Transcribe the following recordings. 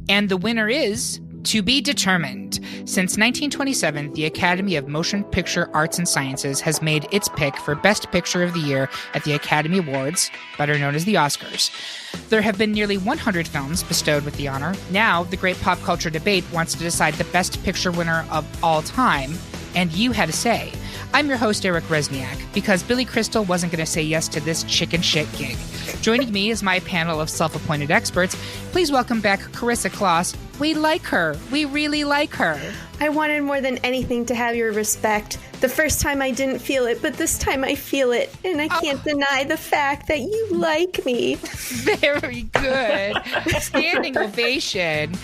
And the winner is to be determined. Since 1927, the Academy of Motion Picture Arts and Sciences has made its pick for Best Picture of the Year at the Academy Awards, better known as the Oscars. There have been nearly 100 films bestowed with the honor. Now, the Great Pop Culture Debate wants to decide the Best Picture winner of all time, and you had a say. I'm your host, Eric Resniak, because Billy Crystal wasn't going to say yes to this chicken shit gig. Joining me is my panel of self-appointed experts. Please welcome back Carissa Kloss. We like her. We really like her. I wanted more than anything to have your respect. The first time I didn't feel it, but this time I feel it, and I can't deny the fact that you like me. Very good. Standing ovation.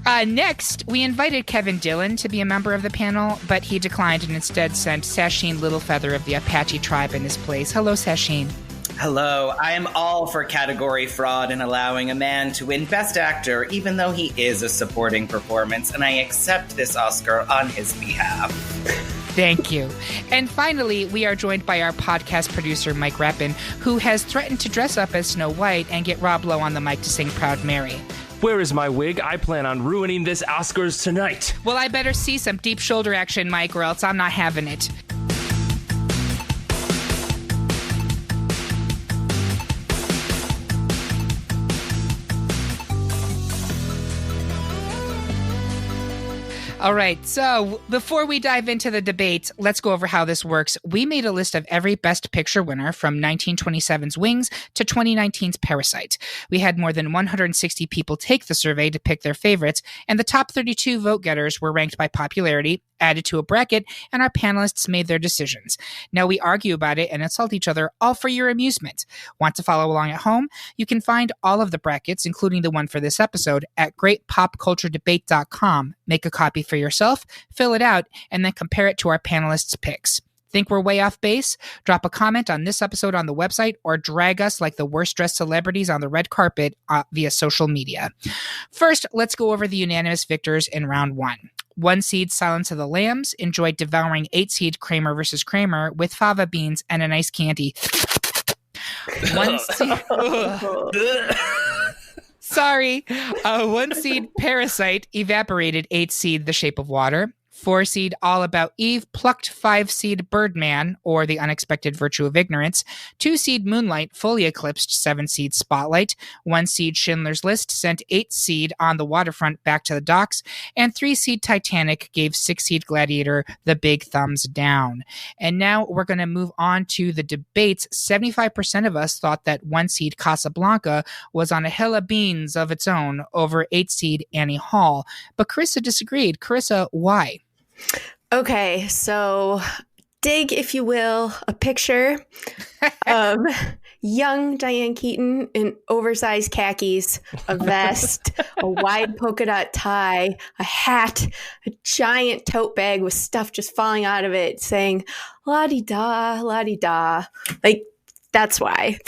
Next, we invited Kevin Dillon to be a member of the panel, but he declined and instead sent Sasheen Littlefeather of the Apache tribe in his place. Hello, Sasheen. Hello, I am all for category fraud and allowing a man to win Best Actor, even though he is a supporting performance, and I accept this Oscar on his behalf. Thank you. And finally, we are joined by our podcast producer, Mike Rappin, who has threatened to dress up as Snow White and get Rob Lowe on the mic to sing Proud Mary. Where is my wig? I plan on ruining this Oscars tonight. Well, I better see some deep shoulder action, Mike, or else I'm not having it. All right, so before we dive into the debate, let's go over how this works. We made a list of every Best Picture winner from 1927's Wings to 2019's Parasite. We had more than 160 people take the survey to pick their favorites, and the top 32 vote-getters were ranked by popularity, added to a bracket, and our panelists made their decisions. Now we argue about it and insult each other, all for your amusement. Want to follow along at home? You can find all of the brackets, including the one for this episode, at greatpopculturedebate.com. Make a copy for yourself, fill it out, and then compare it to our panelists' picks. Think we're way off base? Drop a comment on this episode on the website or drag us like the worst-dressed celebrities on the red carpet via social media. First, let's go over the unanimous victors in round one. 1 seed Silence of the Lambs enjoyed devouring 8 seed Kramer vs. Kramer with fava beans and a nice candy. 1 seed... Sorry. 1 seed Parasite evaporated 8 seed The Shape of Water. 4 seed All About Eve plucked 5 seed Birdman, or The Unexpected Virtue of Ignorance. 2 seed Moonlight fully eclipsed 7 seed Spotlight. 1 seed Schindler's List sent 8 seed On the Waterfront back to the docks. And 3 seed Titanic gave 6 seed Gladiator the big thumbs down. And now we're going to move on to the debates. 75% of us thought that 1 seed Casablanca was on a hill of beans of its own over 8 seed Annie Hall. But Carissa disagreed. Carissa, why? Okay, so dig, if you will, a picture of young Diane Keaton in oversized khakis, a vest, a wide polka dot tie, a hat, a giant tote bag with stuff just falling out of it, saying la-di-da, la-di-da. Like, that's why.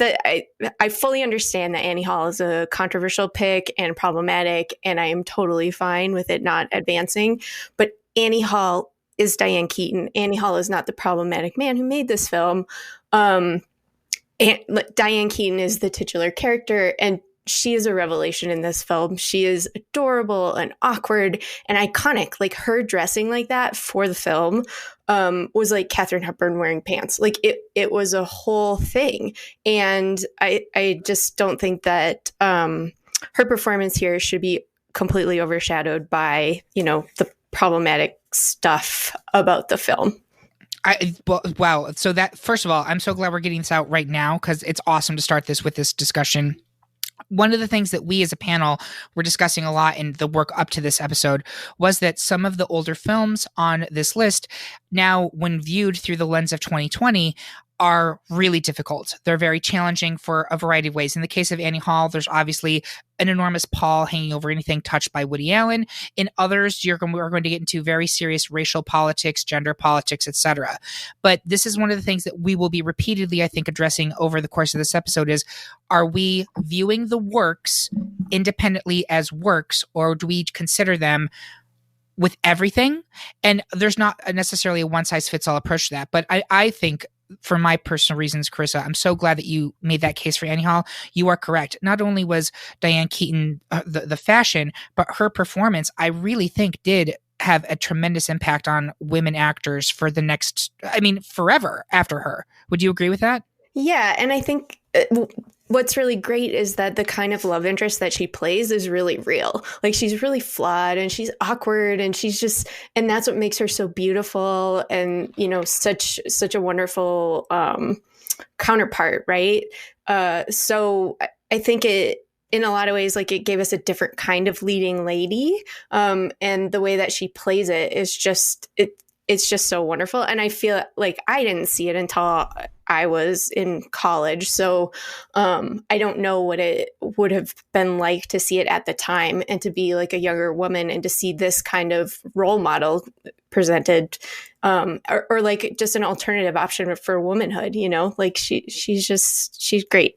I fully understand that Annie Hall is a controversial pick and problematic, and I am totally fine with it not advancing. But Annie Hall is Diane Keaton. Annie Hall is not the problematic man who made this film. And Diane Keaton is the titular character, and she is a revelation in this film. She is adorable and awkward and iconic. Like, her dressing like that for the film was like Katharine Hepburn wearing pants. Like, it was a whole thing. And I just don't think that her performance here should be completely overshadowed by, the problematic stuff about the film. Wow. So that, first of all, I'm so glad we're getting this out right now, because it's awesome to start this with this discussion. One of the things that we as a panel were discussing a lot in the work up to this episode was that some of the older films on this list now, when viewed through the lens of 2020, are really difficult. They're very challenging for a variety of ways. In the case of Annie Hall, there's obviously an enormous pall hanging over anything touched by Woody Allen. In others, we're going to get into very serious racial politics, gender politics, etc. But this is one of the things that we will be repeatedly, I think, addressing over the course of this episode is, are we viewing the works independently as works, or do we consider them with everything? And there's not necessarily a one-size-fits-all approach to that. But I think for my personal reasons, Carissa, I'm so glad that you made that case for Annie Hall. You are correct. Not only was Diane Keaton the fashion, but her performance, I really think, did have a tremendous impact on women actors for the next, forever after her. Would you agree with that? Yeah, and I think what's really great is that the kind of love interest that she plays is really real. Like, she's really flawed and she's awkward and and that's what makes her so beautiful and, such a wonderful counterpart, right? So I think in a lot of ways, like, it gave us a different kind of leading lady. And the way that she plays it is it's just so wonderful. And I feel like I didn't see it until I was in college. So I don't know what it would have been like to see it at the time and to be like a younger woman and to see this kind of role model presented or like just an alternative option for womanhood, like she's great.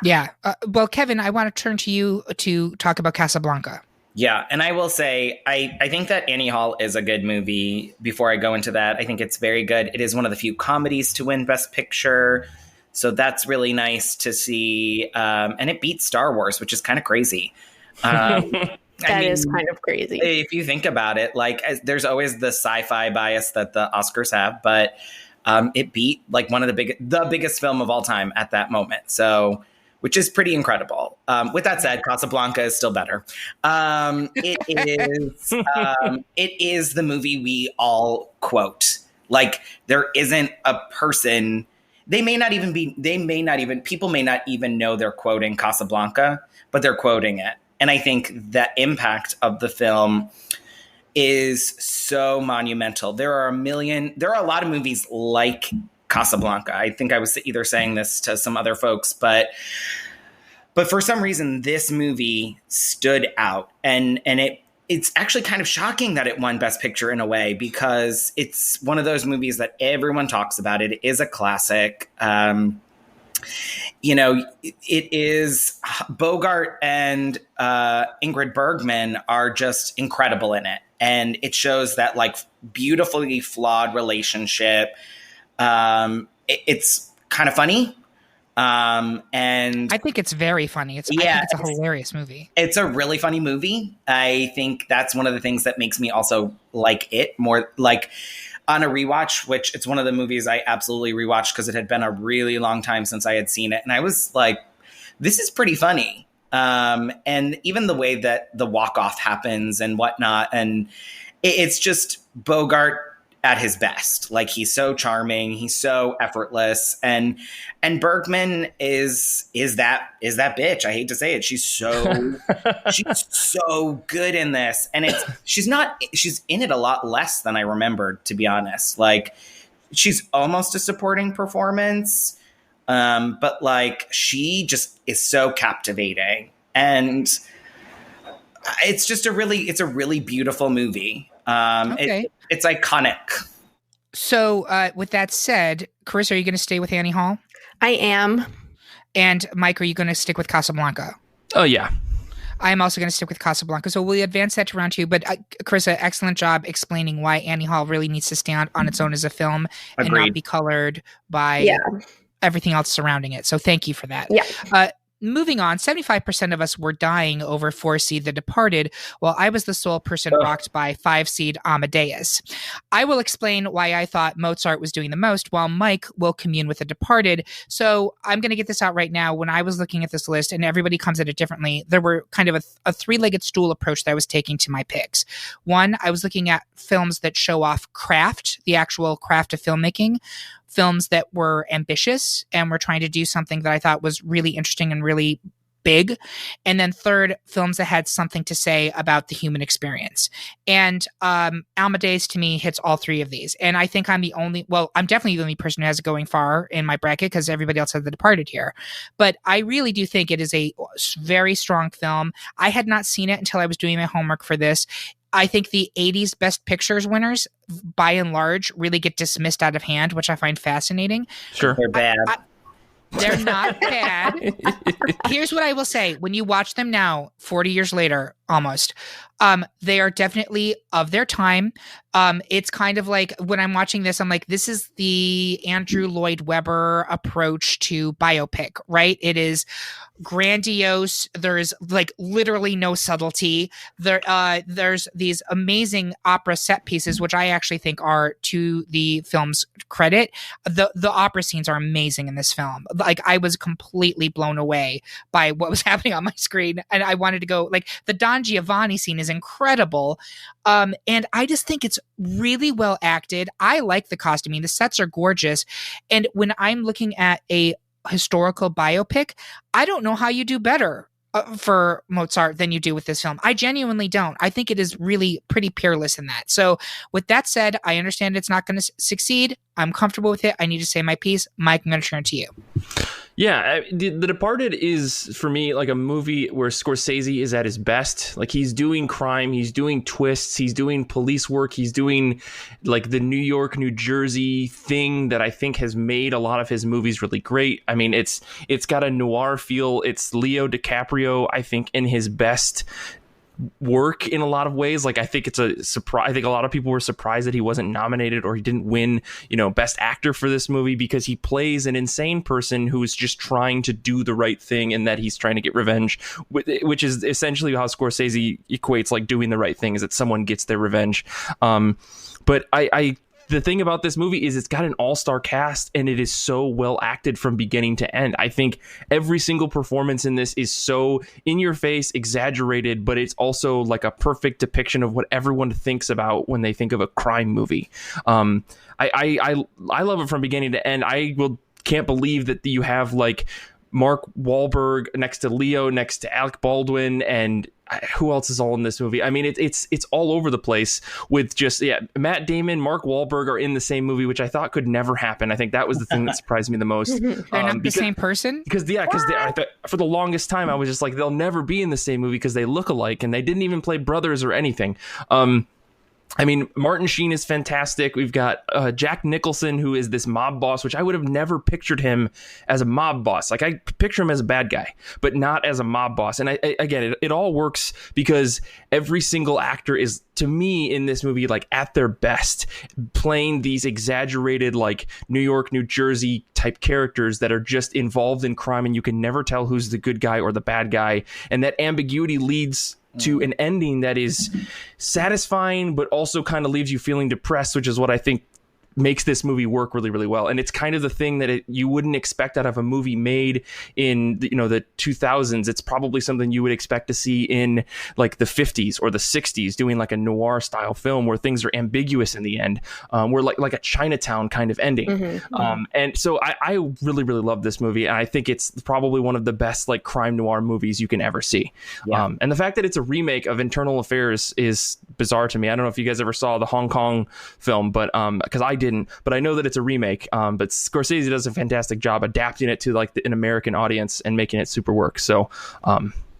Yeah. Well, Kevin, I want to turn to you to talk about Casablanca. Yeah, and I will say, I think that Annie Hall is a good movie. Before I go into that, I think it's very good. It is one of the few comedies to win Best Picture, so that's really nice to see. And it beats Star Wars, which is kind of crazy. That is kind of crazy. If you think about it, like, there's always the sci-fi bias that the Oscars have, but it beat like one of the biggest film of all time at that moment. So, which is pretty incredible. With that said, Casablanca is still better. It is the movie we all quote. Like, there isn't a person. People may not even know they're quoting Casablanca, but they're quoting it. And I think the impact of the film is so monumental. There are a lot of movies like Casablanca. I think I was either saying this to some other folks, but for some reason this movie stood out, and it's actually kind of shocking that it won Best Picture in a way, because it's one of those movies that everyone talks about. It is a classic. It is Bogart and Ingrid Bergman are just incredible in it, and it shows that like beautifully flawed relationship. It's kind of funny. And I think it's very funny. I think it's a hilarious movie. It's a really funny movie. I think that's one of the things that makes me also like it more. Like, on a rewatch, which it's one of the movies I absolutely rewatched because it had been a really long time since I had seen it. And I was like, this is pretty funny. And even the way that the walk-off happens and whatnot. And it's just Bogart at his best. Like, he's so charming, he's so effortless, and Bergman is that bitch. I hate to say it. She's so good in this, and she's in it a lot less than I remembered, to be honest. Like, she's almost a supporting performance, but like, she just is so captivating, and it's just a really beautiful movie. Okay. It's iconic. So with that said, Chris, are you going to stay with Annie Hall? I am. And Mike, are you going to stick with Casablanca? Oh, yeah. I'm also going to stick with Casablanca. So we'll advance that to round two. But Carissa, excellent job explaining why Annie Hall really needs to stand on its own as a film. Agreed. And not be colored by everything else surrounding it. So thank you for that. Yeah. Moving on, 75% of us were dying over 4-seed The Departed, while I was the sole person rocked by 5-seed Amadeus. I will explain why I thought Mozart was doing the most, while Mike will commune with The Departed. So I'm going to get this out right now. When I was looking at this list, and everybody comes at it differently, there were kind of a three-legged stool approach that I was taking to my picks. One, I was looking at films that show off craft, the actual craft of filmmaking. Films that were ambitious and were trying to do something that I thought was really interesting and really big. And then third, films that had something to say about the human experience. And Amadeus, to me, hits all three of these. And I think I'm definitely the only person who has it going far in my bracket, because everybody else has The Departed here. But I really do think it is a very strong film. I had not seen it until I was doing my homework for this. I think the 80s Best Pictures winners, by and large, really get dismissed out of hand, which I find fascinating. Sure. They're bad. They're not bad. Here's what I will say. When you watch them now, 40 years later, almost. They are definitely of their time. It's kind of like when I'm watching this, I'm like, this is the Andrew Lloyd Webber approach to biopic, right? It is grandiose. There's like literally no subtlety. There's these amazing opera set pieces, which I actually think are to the film's credit. The opera scenes are amazing in this film. Like I was completely blown away by what was happening on my screen, and I wanted to go. Like the Don Giovanni scene is incredible, and I just think it's really well acted. I like the costuming. The sets are gorgeous, and when I'm looking at a historical biopic, I don't know how you do better for Mozart than you do with this film. I genuinely don't. I think it is really pretty peerless in that. So with that said, I understand it's not going to succeed. I'm comfortable with it. I need to say my piece. Mike, I'm going to turn to you. Yeah, The Departed is, for me, like a movie where Scorsese is at his best. Like, he's doing crime, he's doing twists, he's doing police work, he's doing, like, the New York, New Jersey thing that I think has made a lot of his movies really great. I mean, it's got a noir feel. It's Leo DiCaprio, I think, in his best work in a lot of ways. Like, I think it's a surprise. I think a lot of people were surprised that he wasn't nominated or he didn't win, best actor for this movie, because he plays an insane person who is just trying to do the right thing and that he's trying to get revenge, which is essentially how Scorsese equates like doing the right thing, is that someone gets their revenge. But the thing about this movie is it's got an all-star cast and it is so well acted from beginning to end. I think every single performance in this is so in your face, exaggerated, but it's also like a perfect depiction of what everyone thinks about when they think of a crime movie. I love it from beginning to end. Can't believe that you have like Mark Wahlberg next to Leo, next to Alec Baldwin, and who else is all in this movie? I mean, it's all over the place with just, Matt Damon, Mark Wahlberg are in the same movie, which I thought could never happen. I think that was the thing that surprised me the most. They're not the same person? Because for the longest time, I was just like, they'll never be in the same movie because they look alike, and they didn't even play brothers or anything. I mean, Martin Sheen is fantastic. We've got Jack Nicholson, who is this mob boss, which I would have never pictured him as a mob boss. Like, I picture him as a bad guy, but not as a mob boss. And it all works because every single actor is, to me, in this movie, like at their best, playing these exaggerated, like New York, New Jersey type characters that are just involved in crime, and you can never tell who's the good guy or the bad guy. And that ambiguity leads to an ending that is satisfying, but also kind of leaves you feeling depressed, which is what I think makes this movie work really, really well. And it's kind of the thing that you wouldn't expect out of a movie made in the 2000s. It's probably something you would expect to see in like the 50s or the 60s, doing like a noir style film where things are ambiguous in the end, where like a Chinatown kind of ending. And so I really, really love this movie, and I think it's probably one of the best like crime noir movies you can ever see. And the fact that it's a remake of Internal Affairs is bizarre to me. I don't know if you guys ever saw the Hong Kong film, but because I didn't, but I know that it's a remake. But Scorsese does a fantastic job adapting it to like an American audience and making it super work. So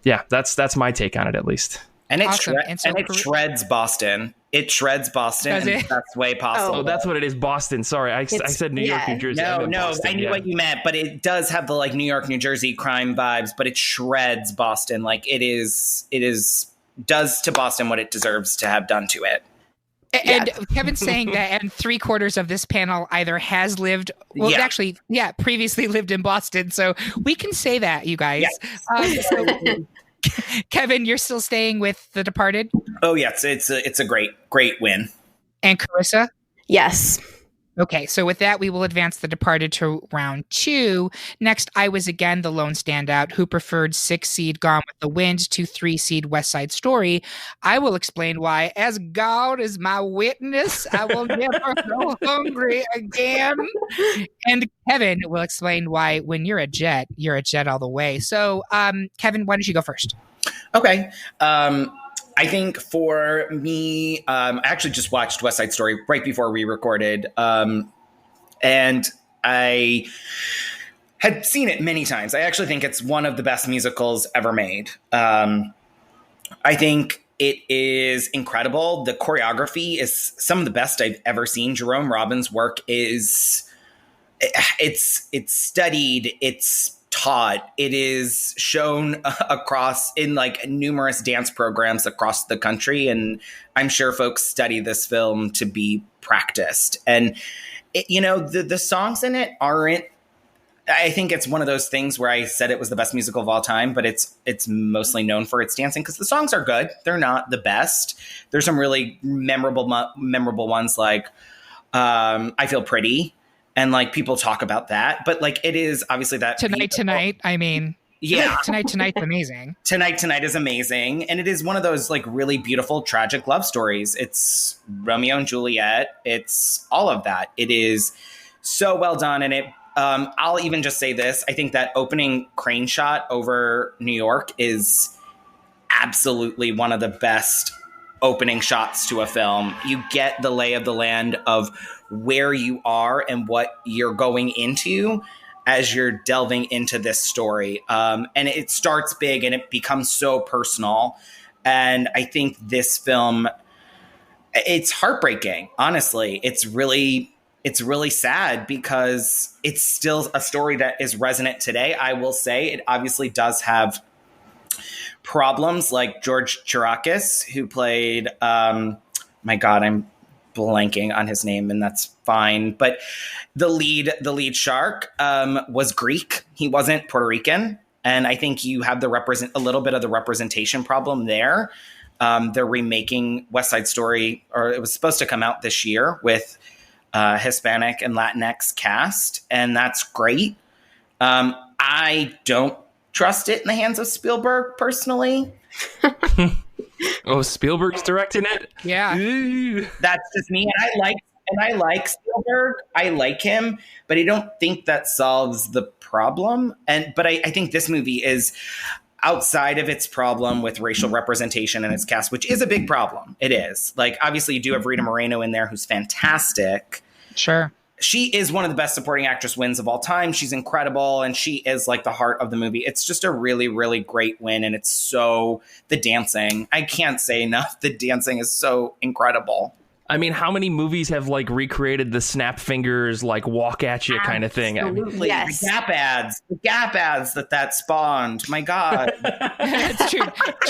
that's my take on it, at least. And it, Awesome. it shreds Boston. It shreds Boston in the best way possible. Oh, that's what it is. Boston. Sorry, I said New York, New Jersey. No, Boston, I knew what you meant, but it does have the like New York, New Jersey crime vibes, but it shreds Boston. Like it does to Boston what it deserves to have done to it. And Kevin's saying that, and 3/4 of this panel either has lived, previously lived in Boston. So we can say that, you guys. So, Kevin, you're still staying with The Departed? Oh, yes. It's a great win. And Carissa? Yes. Okay, so with that, we will advance The Departed to round 2. Next, I was again the lone standout who preferred 6 seed Gone with the Wind to 3 seed West Side Story. I will explain why. As God is my witness, I will never go hungry again. And Kevin will explain why when you're a jet all the way. So, Kevin, why don't you go first? Okay. I think for me, I actually just watched West Side Story right before we recorded. And I had seen it many times. I actually think it's one of the best musicals ever made. I think it is incredible. The choreography is some of the best I've ever seen. Jerome Robbins' work it's studied. It's taught. It is shown across in like numerous dance programs across the country. And I'm sure folks study this film to be practiced. And, the songs in it aren't, I think it's one of those things where I said it was the best musical of all time, but it's mostly known for its dancing because the songs are good. They're not the best. There's some really memorable ones like I Feel Pretty. And like people talk about that, but like it is obviously that Tonight. I mean, yeah, Tonight's amazing. Tonight is amazing, and it is one of those like really beautiful tragic love stories. It's Romeo and Juliet. It's all of that. It is so well done, and it. I'll even just say this: I think that opening crane shot over New York is absolutely one of the best opening shots to a film. You get the lay of the land of where you are and what you're going into as you're delving into this story. And it starts big and it becomes so personal. And I think this film, it's heartbreaking. Honestly, it's really sad because it's still a story that is resonant today. I will say it obviously does have problems, like George Chirakis, who played, my God, I'm blanking on his name, and that's fine. But the lead shark was Greek. He wasn't Puerto Rican, and I think you have a little bit of the representation problem there. They're remaking West Side Story, or it was supposed to come out this year with Hispanic and Latinx cast, and that's great. I don't trust it in the hands of Spielberg personally. Oh, Spielberg's directing it? Yeah. Ooh. That's just me. And I like Spielberg. I like him, but I don't think that solves the problem. But I think this movie is outside of its problem with racial representation in its cast, which is a big problem. It is. Like, obviously you do have Rita Moreno in there, who's fantastic. Sure. She is one of the best supporting actress wins of all time. She's incredible, and she is like the heart of the movie. It's just a really, really great win, and it's so... The dancing, I can't say enough. The dancing is so incredible. I mean, how many movies have like recreated the snap fingers, like walk at you kind of thing? Absolutely. Yes. The Gap ads that spawned. My God. It's true.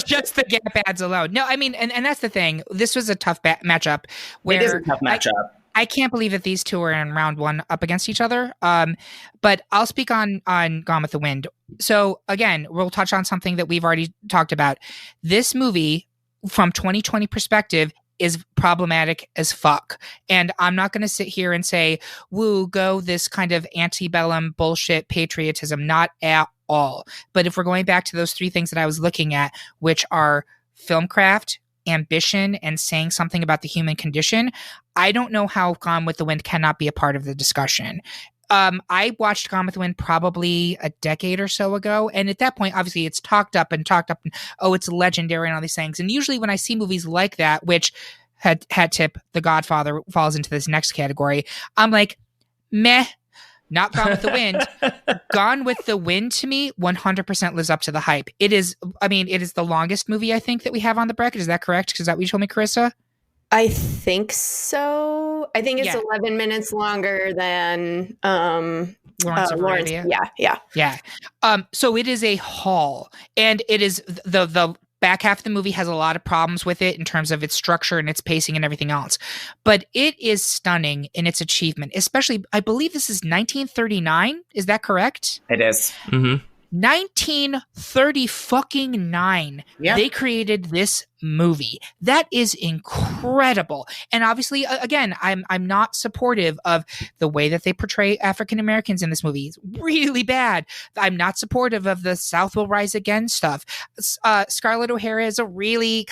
Just the Gap ads alone. No, I mean, and that's the thing. This was a tough matchup. Where It is a tough matchup. I can't believe that these two are in round one up against each other. But I'll speak on Gone with the Wind. So again, we'll touch on something that we've already talked about. This movie, from 2020 perspective, is problematic as fuck. And I'm not going to sit here and say, woo, go this kind of antebellum bullshit patriotism. Not at all. But if we're going back to those three things that I was looking at, which are film craft, ambition, and saying something about the human condition, I don't know how Gone with the Wind cannot be a part of the discussion. I watched Gone with the Wind probably a decade or so ago, and at that point, obviously, it's talked up, and oh, it's legendary and all these things. And usually, when I see movies like that, which hat tip, The Godfather falls into this next category, I'm like, meh. Not Gone with the Wind. Gone with the Wind, to me, 100% lives up to the hype. It is the longest movie, I think, that we have on the bracket. Is that correct? Is that what you told me, Carissa? I think so. I think it's 11 minutes longer than Lawrence of Arabia. Yeah. So it is a haul, and it is the back half of the movie has a lot of problems with it in terms of its structure and its pacing and everything else. But it is stunning in its achievement, especially, I believe this is 1939. Is that correct? It is. Mm-hmm. 1939. Yeah. They created this movie. That is incredible. And obviously, again, I'm not supportive of the way that they portray African Americans in this movie. It's really bad. I'm not supportive of the South Will Rise Again stuff. Scarlett O'Hara is a really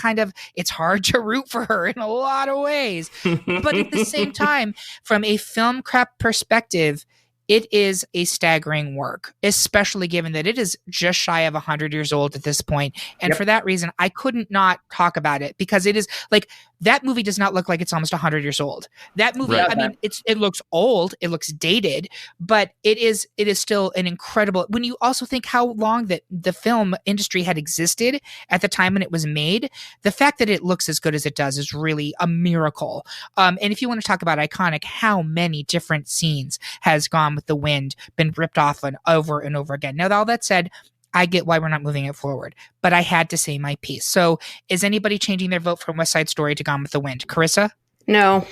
it's hard to root for her in a lot of ways. But at the same time, from a film craft perspective, it is a staggering work, especially given that it is just shy of 100 years old at this point. And for that reason, I couldn't not talk about it, because it is like, that movie does not look like it's almost 100 years old. That movie, right. I mean, it looks old, it looks dated, but it is still an incredible, when you also think how long that the film industry had existed at the time when it was made, the fact that it looks as good as it does is really a miracle. And if you want to talk about iconic, how many different scenes has Gone Gone with the Wind been ripped off over and over again. Now, all that said, I get why we're not moving it forward, but I had to say my piece. So is anybody changing their vote from West Side Story to Gone with the Wind? Carissa? No.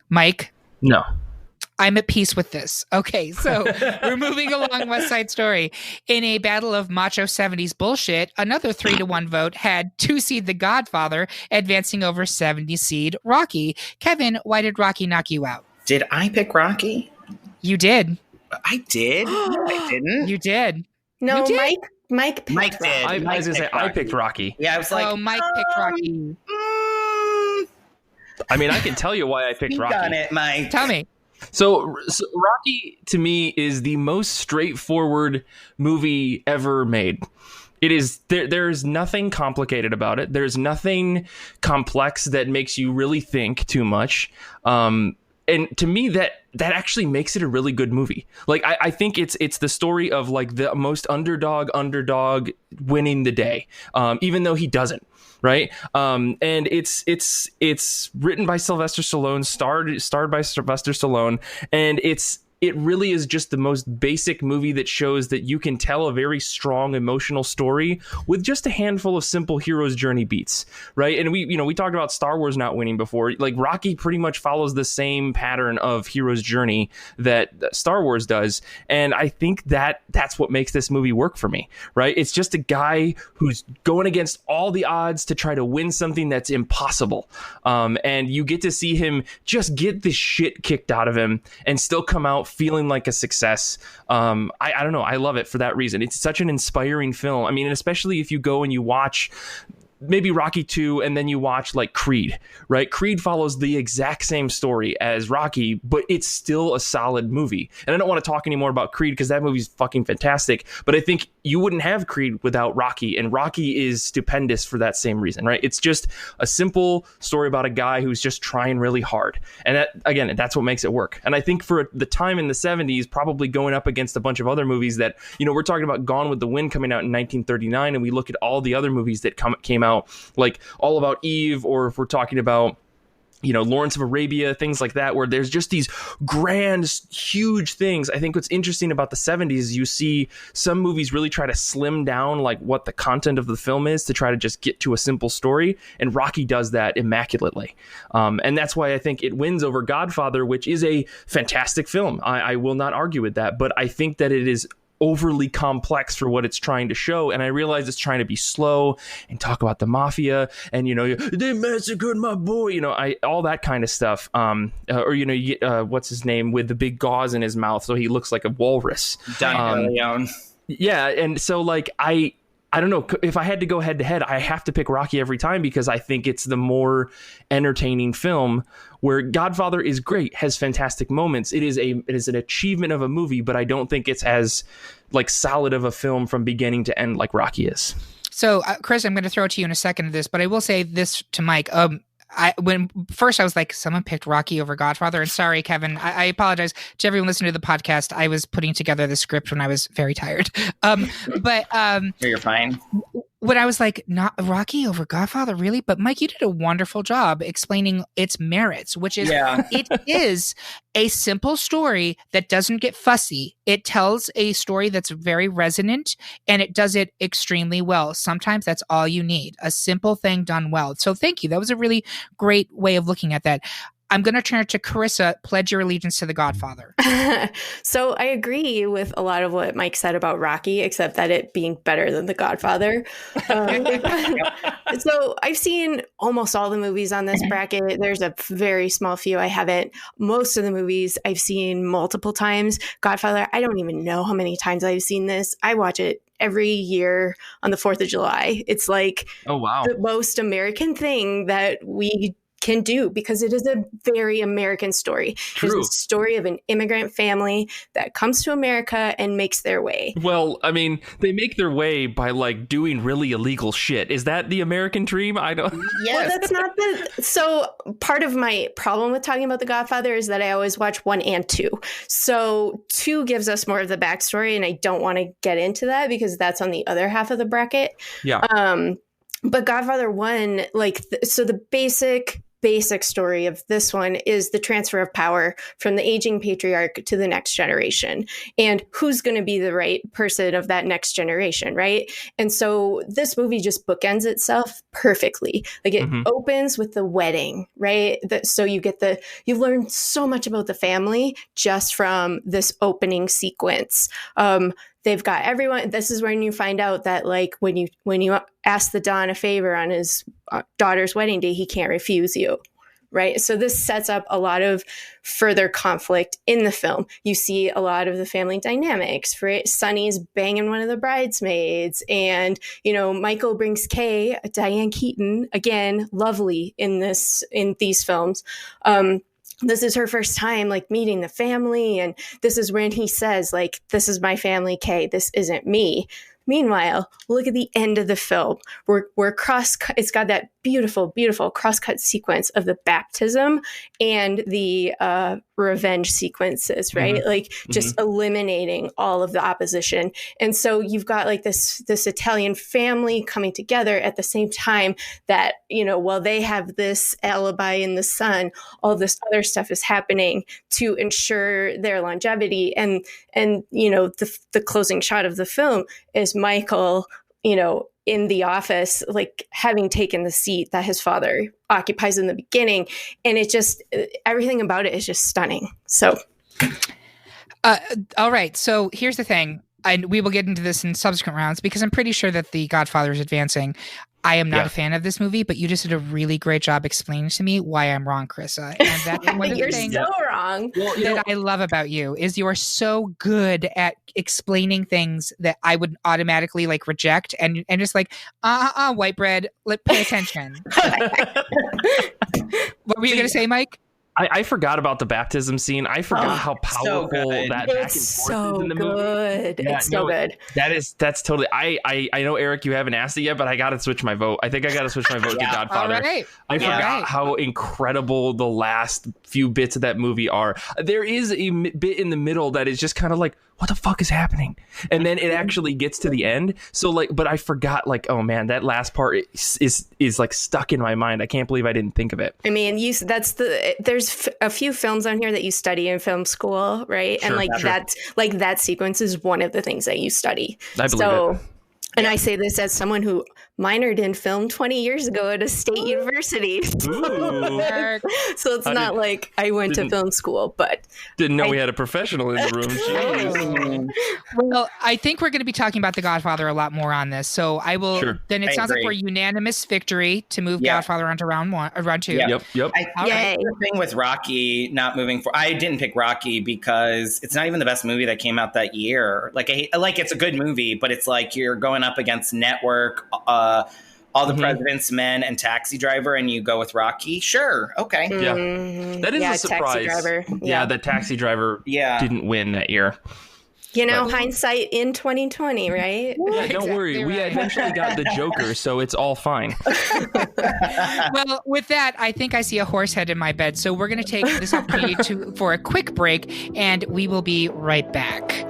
Mike? No. I'm at peace with this. Okay, so we're moving along West Side Story. In a battle of macho 70s bullshit, another 3-1 vote had 2 seed The Godfather advancing over 70 seed Rocky. Kevin, why did Rocky knock you out? Did I pick Rocky? You did. I did. No, I didn't. You did. No, You did? Mike picked Mike did. Rocky. I was gonna say I picked Rocky. Yeah, I was like, Oh, Mike picked Rocky. I mean, I can tell you why I picked you Rocky. got it, Mike. Tell me. So Rocky to me is the most straightforward movie ever made. It is there's nothing complicated about it. There's nothing complex that makes you really think too much. And to me, that actually makes it a really good movie. Like I think it's the story of like the most underdog winning the day, even though he doesn't. Right. And it's written by Sylvester Stallone, starred by Sylvester Stallone. And it really is just the most basic movie that shows that you can tell a very strong emotional story with just a handful of simple hero's journey beats, right? And we talked about Star Wars not winning before. Like Rocky pretty much follows the same pattern of hero's journey that Star Wars does, and I think that's what makes this movie work for me, right? It's just a guy who's going against all the odds to try to win something that's impossible, and you get to see him just get the shit kicked out of him and still come out feeling like a success. I don't know. I love it for that reason. It's such an inspiring film. I mean, and especially if you go and you watch maybe Rocky 2 and then you watch like Creed, right? Creed follows the exact same story as Rocky, but it's still a solid movie. And I don't want to talk anymore about Creed because that movie's fucking fantastic, but I think you wouldn't have Creed without Rocky, and Rocky is stupendous for that same reason, right? It's just a simple story about a guy who's just trying really hard. And that, again, that's what makes it work. And I think for the time in the 70s, probably going up against a bunch of other movies that, we're talking about Gone with the Wind coming out in 1939, and we look at all the other movies that came out, like All About Eve, or if we're talking about Lawrence of Arabia, things like that, where there's just these grand, huge things. I think what's interesting about the 70s is you see some movies really try to slim down like what the content of the film is to try to just get to a simple story, and Rocky does that immaculately. And that's why I think it wins over Godfather, which is a fantastic film. I will not argue with that, but I think that it is overly complex for what it's trying to show, and I realize it's trying to be slow and talk about the mafia and they massacred my boy, all that kind of stuff. Or you get what's his name with the big gauze in his mouth, so he looks like a walrus. Don Leon. Yeah, and so like I don't know, if I had to go head to head, I have to pick Rocky every time because I think it's the more entertaining film, where Godfather is great, has fantastic moments. It is an achievement of a movie, but I don't think it's as like solid of a film from beginning to end like Rocky is. So, Chris, I'm going to throw it to you in a second of this, but I will say this to Mike. When first I was like, someone picked Rocky over Godfather, and sorry, Kevin, I apologize to everyone listening to the podcast. I was putting together the script when I was very tired. You're fine. When I was like, not Rocky over Godfather, really? But Mike, you did a wonderful job explaining its merits, which is it is a simple story that doesn't get fussy. It tells a story that's very resonant, and it does it extremely well. Sometimes that's all you need, a simple thing done well. So thank you. That was a really great way of looking at that. I'm going to turn it to Carissa. Pledge your allegiance to The Godfather. So I agree with a lot of what Mike said about Rocky, except that it being better than The Godfather. So I've seen almost all the movies on this bracket. There's a very small few I haven't. Most of the movies I've seen multiple times. Godfather, I don't even know how many times I've seen this. I watch it every year on the 4th of July. It's like the most American thing that we can do, because it is a very American story. True. It's a story of an immigrant family that comes to America and makes their way. Well, I mean, they make their way by like doing really illegal shit. Is that the American dream? I don't. Yes. Well, that's not the. So part of my problem with talking about The Godfather is that I always watch 1 and 2. So 2 gives us more of the backstory, and I don't want to get into that because that's on the other half of the bracket. Yeah. But Godfather 1, so the basic basic story of this one is the transfer of power from the aging patriarch to the next generation, and who's going to be the right person of that next generation, right? And so this movie just bookends itself perfectly. Like it opens with the wedding, right? So you learn so much about the family just from this opening sequence. They've got everyone. This is when you find out that, like, when you ask the Don a favor on his daughter's wedding day, he can't refuse you, right? So this sets up a lot of further conflict in the film. You see a lot of the family dynamics, right? Sonny's banging one of the bridesmaids, and Michael brings Kay, Diane Keaton, again, lovely in these films. This is her first time, like, meeting the family. And this is when he says, like, this is my family, Kay, this isn't me. Meanwhile, look at the end of the film. It's got that beautiful, beautiful cross-cut sequence of the baptism and the revenge sequences, right? Like just eliminating all of the opposition. And so you've got like this Italian family coming together at the same time that, while they have this alibi in the son, all this other stuff is happening to ensure their longevity. And the closing shot of the film is Michael, in the office, like having taken the seat that his father occupies in the beginning. And it just, everything about it is just stunning. So. All right. So here's the thing. And we will get into this in subsequent rounds because I'm pretty sure that The Godfather is advancing. I am not a fan of this movie, but you just did a really great job explaining to me why I'm wrong, Carissa. And that's one of the things so wrong. that I love about you is you are so good at explaining things that I would automatically like reject and just like, white bread, pay attention. What were you going to say, Mike? I forgot about the baptism scene. I forgot how powerful that back and forth is in the movie. Yeah, it's so good. That's totally. I know, Eric, you haven't asked it yet, but I got to switch my vote. I think I got to switch my vote to Godfather. All right. I forgot how incredible the last few bits of that movie are. There is a bit in the middle that is just kind of like, what the fuck is happening? And then it actually gets to the end. So like, but I forgot, like, oh man, that last part is like stuck in my mind. I can't believe I didn't think of it. I mean, there's a few films on here that you study in film school, right? Sure, and that sequence is one of the things that you study. I believe it. And I say this as someone who minored in film 20 years ago at a state university. So it's not like I went to film school, but... Didn't know we had a professional in the room. Jeez. Well, I think we're going to be talking about The Godfather a lot more on this. So I will... Sure. Then it sounds like we're unanimous victory to move Godfather onto round two. Yep. I think the thing with Rocky not moving forward, I didn't pick Rocky because it's not even the best movie that came out that year. Like, it's a good movie, but it's like you're going up against Network, All the President's Men, and Taxi Driver, and you go with Rocky. Sure, okay. Yeah, that is a surprise. Taxi Driver. Yeah, the Taxi Driver didn't win that year. Hindsight in 2020, right? Yeah, don't worry. We eventually got the Joker, so it's all fine. Well, with that, I think I see a horse head in my bed. So we're going to take this opportunity for a quick break, and we will be right back.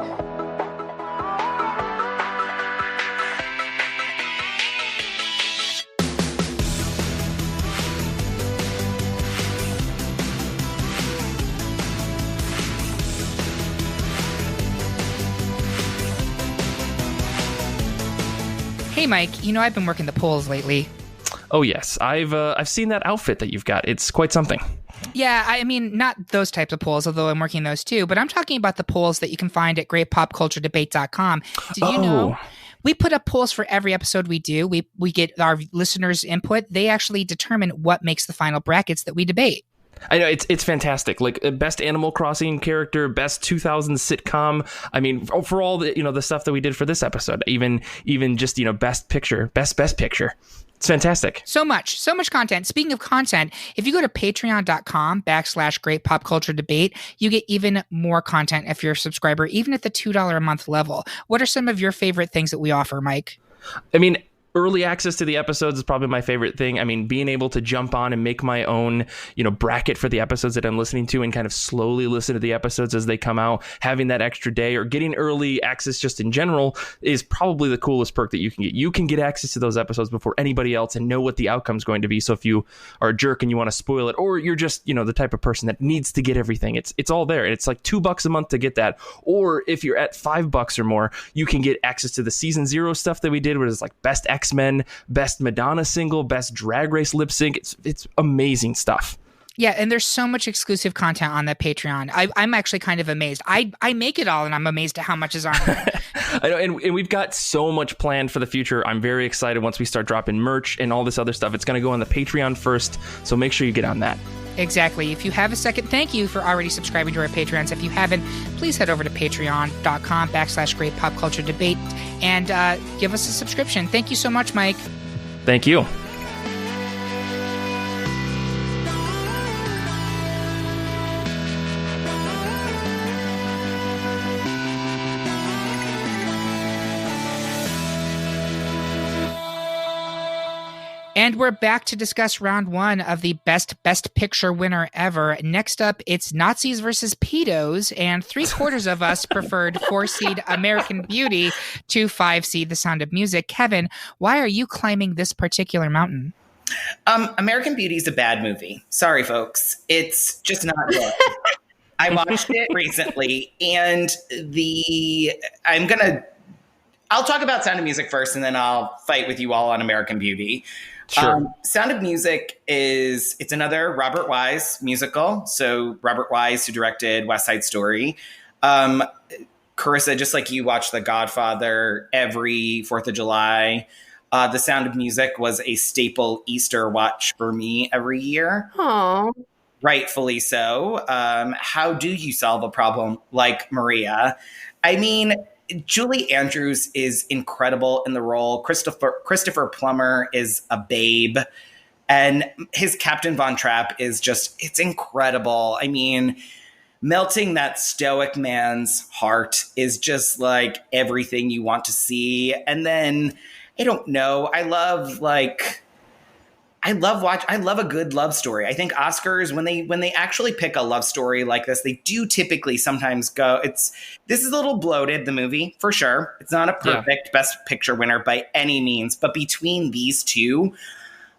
Hey, Mike, I've been working the polls lately. Oh, yes. I've seen that outfit that you've got. It's quite something. Yeah, I mean, not those types of polls, although I'm working those too, but I'm talking about the polls that you can find at greatpopculturedebate.com. Did you know we put up polls for every episode we do? We get our listeners' input. They actually determine what makes the final brackets that we debate. I know it's fantastic. Like best Animal Crossing character, best 2000s sitcom. I mean, for all the the stuff that we did for this episode, even just best picture, best picture. It's fantastic. So much content. Speaking of content, if you go to patreon.com/greatpopculturedebate, you get even more content if you're a subscriber, even at the $2 a month level. What are some of your favorite things that we offer, Mike? I mean, early access to the episodes is probably my favorite thing. I mean, being able to jump on and make my own, bracket for the episodes that I'm listening to and kind of slowly listen to the episodes as they come out, having that extra day or getting early access just in general is probably the coolest perk that you can get. You can get access to those episodes before anybody else and know what the outcome's going to be. So if you are a jerk and you want to spoil it, or you're just, the type of person that needs to get everything, it's all there. And it's like $2 a month to get that. Or if you're at $5 or more, you can get access to the season 0 stuff that we did, where it's like best X-Men, best Madonna single, best Drag Race lip sync. It's amazing stuff. Yeah, and there's so much exclusive content on that Patreon. I'm actually kind of amazed. I make it all, and I'm amazed at how much is on it. I know, and we've got so much planned for the future. I'm very excited once we start dropping merch and all this other stuff. It's going to go on the Patreon first, so make sure you get on that. Exactly. If you have a second, thank you for already subscribing to our Patreons. If you haven't, please head over to patreon.com/Great Pop Culture Debate and give us a subscription. Thank you so much, Mike. Thank you. And we're back to discuss round 1 of the best picture winner ever. Next up, it's Nazis versus Pedos, and 3/4 of us preferred 4-seed American Beauty to 5-seed The Sound of Music. Kevin, why are you climbing this particular mountain? American Beauty is a bad movie. Sorry, folks. It's just not good. I watched it recently, and I'll talk about Sound of Music first, and then I'll fight with you all on American Beauty. Sure. Sound of Music it's another Robert Wise musical. So Robert Wise, who directed West Side Story. Carissa, just like you watch The Godfather every 4th of July, The Sound of Music was a staple Easter watch for me every year. Aww. Rightfully so. How do you solve a problem like Maria? I mean, Julie Andrews is incredible in the role. Christopher Plummer is a babe. And his Captain Von Trapp is it's incredible. I mean, melting that stoic man's heart is just like everything you want to see. And then, I don't know, I love a good love story. I think Oscars, when they actually pick a love story like this, they do typically sometimes go, this is a little bloated, the movie, for sure. It's not a perfect Best Picture winner by any means, but between these two,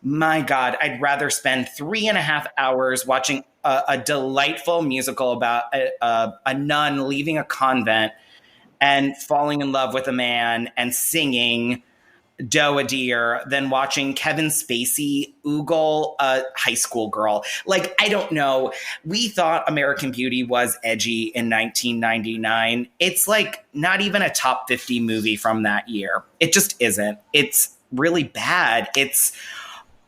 my God, I'd rather spend 3.5 hours watching a delightful musical about a nun leaving a convent and falling in love with a man and singing Doe a Deer than watching Kevin Spacey oogle a high school girl. Like, I don't know. We thought American Beauty was edgy in 1999. It's like not even a top 50 movie from that year. It just isn't. It's really bad. It's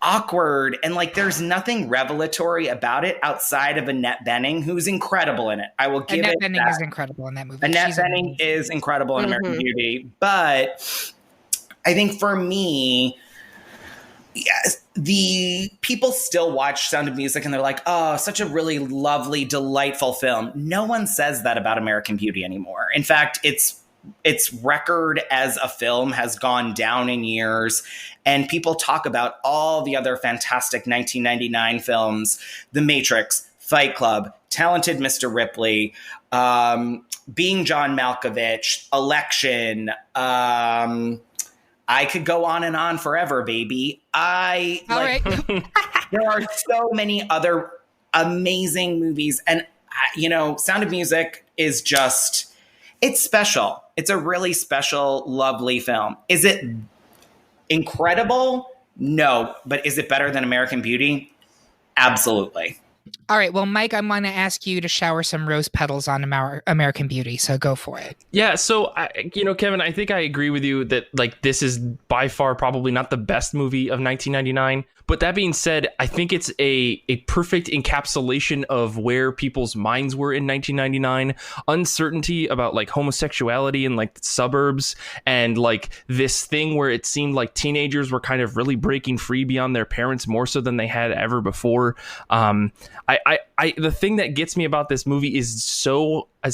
awkward. And like, there's nothing revelatory about it outside of Annette Bening, who's incredible in it. I will give Annette it Bening that. is incredible in that movie. Annette Bening is incredible in American Beauty. But I think for me, yes, the people still watch Sound of Music and they're like, oh, such a really lovely, delightful film. No one says that about American Beauty anymore. In fact, its record as a film has gone down in years, and people talk about all the other fantastic 1999 films, The Matrix, Fight Club, Talented Mr. Ripley, Being John Malkovich, Election, I could go on and on forever, baby. There are so many other amazing movies. And, Sound of Music is it's special. It's a really special, lovely film. Is it incredible? No. But is it better than American Beauty? Absolutely. All right. Well, Mike, I'm going to ask you to shower some rose petals on American Beauty. So go for it. Yeah. So, Kevin, I think I agree with you that this is by far probably not the best movie of 1999. But that being said, I think it's a perfect encapsulation of where people's minds were in 1999. Uncertainty about homosexuality in the suburbs, and this thing where it seemed like teenagers were kind of really breaking free beyond their parents more so than they had ever before. I the thing that gets me about this movie is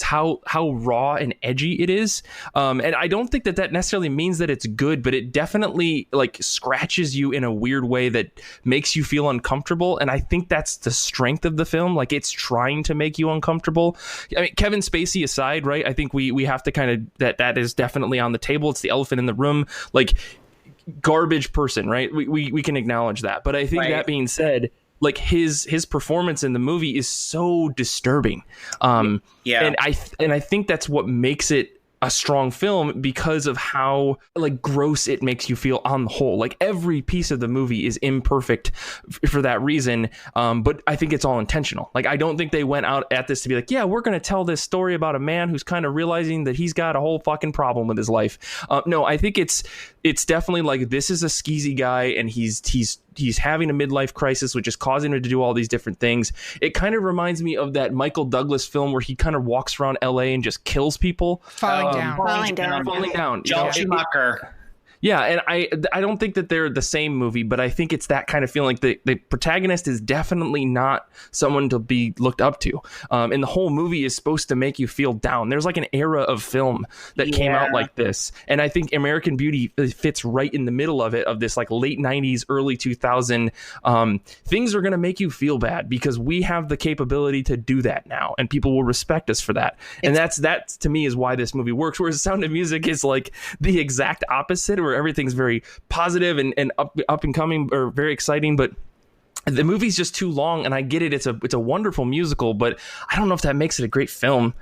how raw and edgy it is. And I don't think that necessarily means that it's good, but it definitely like scratches you in a weird way that makes you feel uncomfortable. And I think that's the strength of the film. Like, it's trying to make you uncomfortable. I mean, Kevin Spacey aside, right? I think we have to kind of, that is definitely on the table. It's the elephant in the room. Like, garbage person, right? We can acknowledge that. But I think that being said, like his performance in the movie is so disturbing. And I think that's what makes it a strong film, because of how like gross it makes you feel on the whole. Like, every piece of the movie is imperfect for that reason. But I think it's all intentional. Like, I don't think they went out at this to be like, yeah, we're going to tell this story about a man who's kind of realizing that he's got a whole fucking problem with his life. No, I think it's definitely like, this is a skeezy guy, and he's having a midlife crisis, which is causing him to do all these different things. It kind of reminds me of that Michael Douglas film where he kind of walks around LA and just kills people. Falling down. Joel Schumacher. Yeah, and I don't think that they're the same movie, but I think it's that kind of feeling. Like, the protagonist is definitely not someone to be looked up to. And the whole movie is supposed to make you feel down. There's like an era of film that came out like this. And I think American Beauty fits right in the middle of it, of this like late 90s, early 2000. Things are going to make you feel bad because we have the capability to do that now, and people will respect us for that. And that to me is why this movie works. Whereas Sound of Music is like the exact opposite, where everything's very positive and up and coming, or very exciting, but the movie's just too long. And I get it, it's a wonderful musical, but I don't know if that makes it a great film.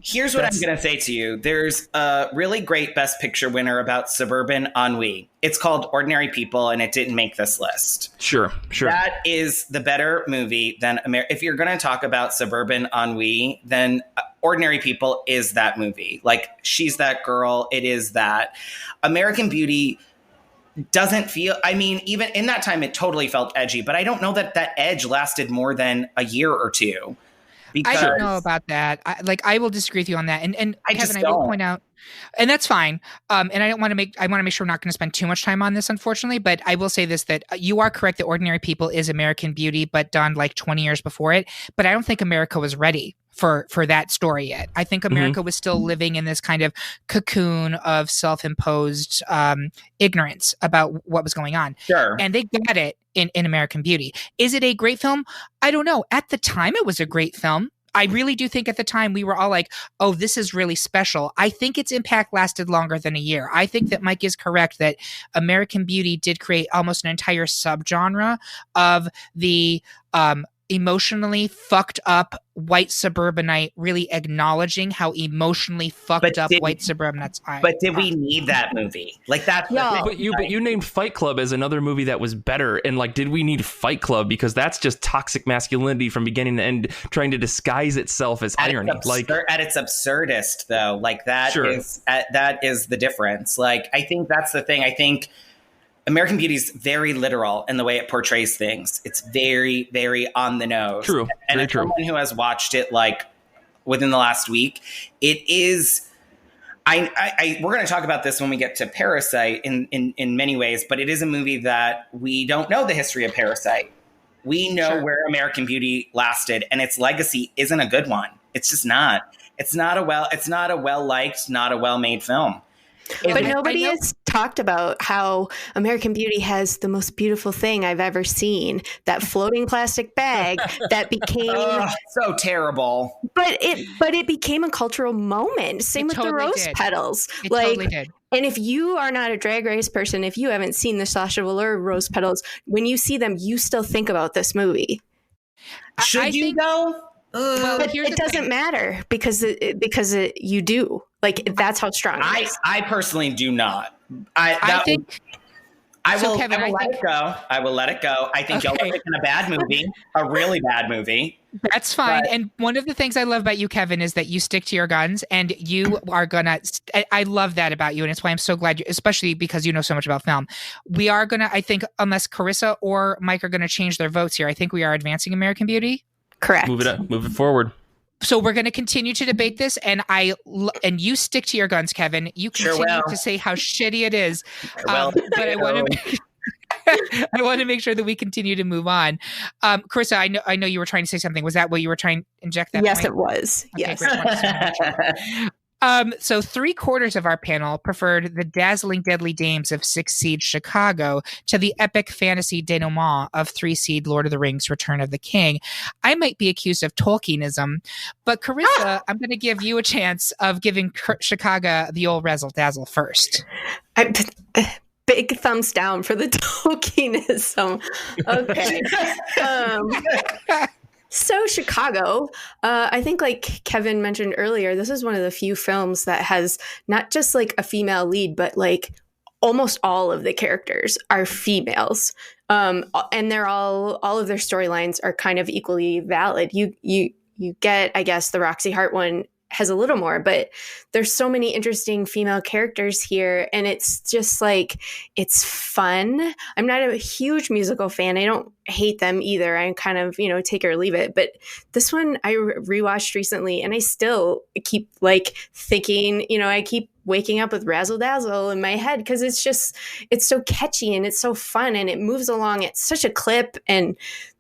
Here's what I'm gonna say to you. There's a really great Best Picture winner about suburban ennui. It's called Ordinary People, and it didn't make this list. Sure. That is the better movie than if you're gonna talk about suburban ennui, then Ordinary People is that movie. Like, she's that girl. It is that. American Beauty doesn't feel, I mean, even in that time, it totally felt edgy, but I don't know that edge lasted more than a year or two. I don't know about that. I will disagree with you on that. And Kevin, I will point out, and that's fine. And I want to make sure we're not going to spend too much time on this, unfortunately. But I will say this, that you are correct that Ordinary People is American Beauty, but done like 20 years before it. But I don't think America was ready for that story yet. I think America was still living in this kind of cocoon of self-imposed ignorance about what was going on. Sure. And they got it in American Beauty. Is it a great film? I don't know. At the time, it was a great film. I really do think at the time we were all like, oh, this is really special. I think its impact lasted longer than a year. I think that Mike is correct that American Beauty did create almost an entire subgenre of the emotionally fucked up white suburbanite, really acknowledging how emotionally fucked up white suburbanites are. But did we need that movie? Like, that's but you named Fight Club as another movie that was better, and like, did we need Fight Club? Because that's just toxic masculinity from beginning to end, trying to disguise itself as irony. At its absurdist, though, like that is the difference. Like, I think that's the thing. I think American Beauty is very literal in the way it portrays things. It's very, very on the nose. True. And as someone who has watched it like within the last week, it is. We're going to talk about this when we get to Parasite in many ways, but it is a movie that we don't know the history of Parasite. We know where American Beauty lasted, and its legacy isn't a good one. It's just not. It's not a well-liked, not a well-made film. But nobody has talked about how American Beauty has the most beautiful thing I've ever seen. That floating plastic bag that became so terrible. But it became a cultural moment. Same with the rose petals. It totally did. And if you are not a Drag Race person, if you haven't seen the Sasha Velour rose petals, when you see them, you still think about this movie. Should you go? Well, but it doesn't matter because you do. Like, that's how strong it is. I personally do not. I will let it go. I will let it go. I think y'all are picking a bad movie, a really bad movie. That's fine. But, and one of the things I love about you, Kevin, is that you stick to your guns, and you are gonna. I love that about you, and it's why I'm so glad, especially because you know so much about film. We are gonna. I think unless Carissa or Mike are gonna change their votes here, I think we are advancing American Beauty. Correct. Move it forward. So we're going to continue to debate this, and you stick to your guns, Kevin. You continue to say how shitty it is, but I want to. I want to make sure that we continue to move on. Carissa, I know you were trying to say something. Was that what you were trying to inject that Yes, point? it was. Okay, Yes. great. Wanted to make sure. So 3/4 of our panel preferred the dazzling deadly dames of 6-seed Chicago to the epic fantasy denouement of 3-seed Lord of the Rings Return of the King. I might be accused of Tolkienism, but Carissa, I'm going to give you a chance of giving Chicago the old razzle dazzle first. Big thumbs down for the Tolkienism. Okay. So Chicago, I think like Kevin mentioned earlier, this is one of the few films that has not just like a female lead, but like almost all of the characters are females. And they're all of their storylines are kind of equally valid. You get, I guess, the Roxy Hart one has a little more, but there's so many interesting female characters here, and it's just like, it's fun. I'm not a huge musical fan. I don't hate them either. I kind of, take it or leave it. But this one I rewatched recently, and I still keep like thinking, I keep waking up with razzle dazzle in my head because it's so catchy and it's so fun and it moves along at such a clip, and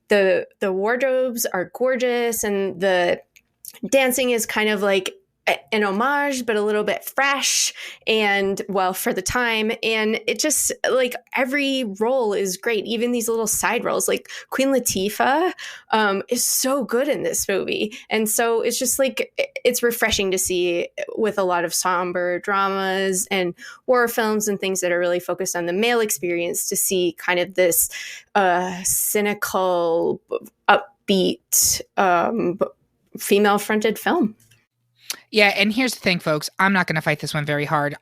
the wardrobes are gorgeous, and the dancing is kind of like an homage, but a little bit fresh and well for the time. And it just like every role is great. Even these little side roles, like Queen Latifah is so good in this movie. And so it's just like, it's refreshing to see with a lot of somber dramas and horror films and things that are really focused on the male experience, to see kind of this cynical, upbeat, female-fronted film. Yeah, and here's the thing, folks. I'm not going to fight this one very hard.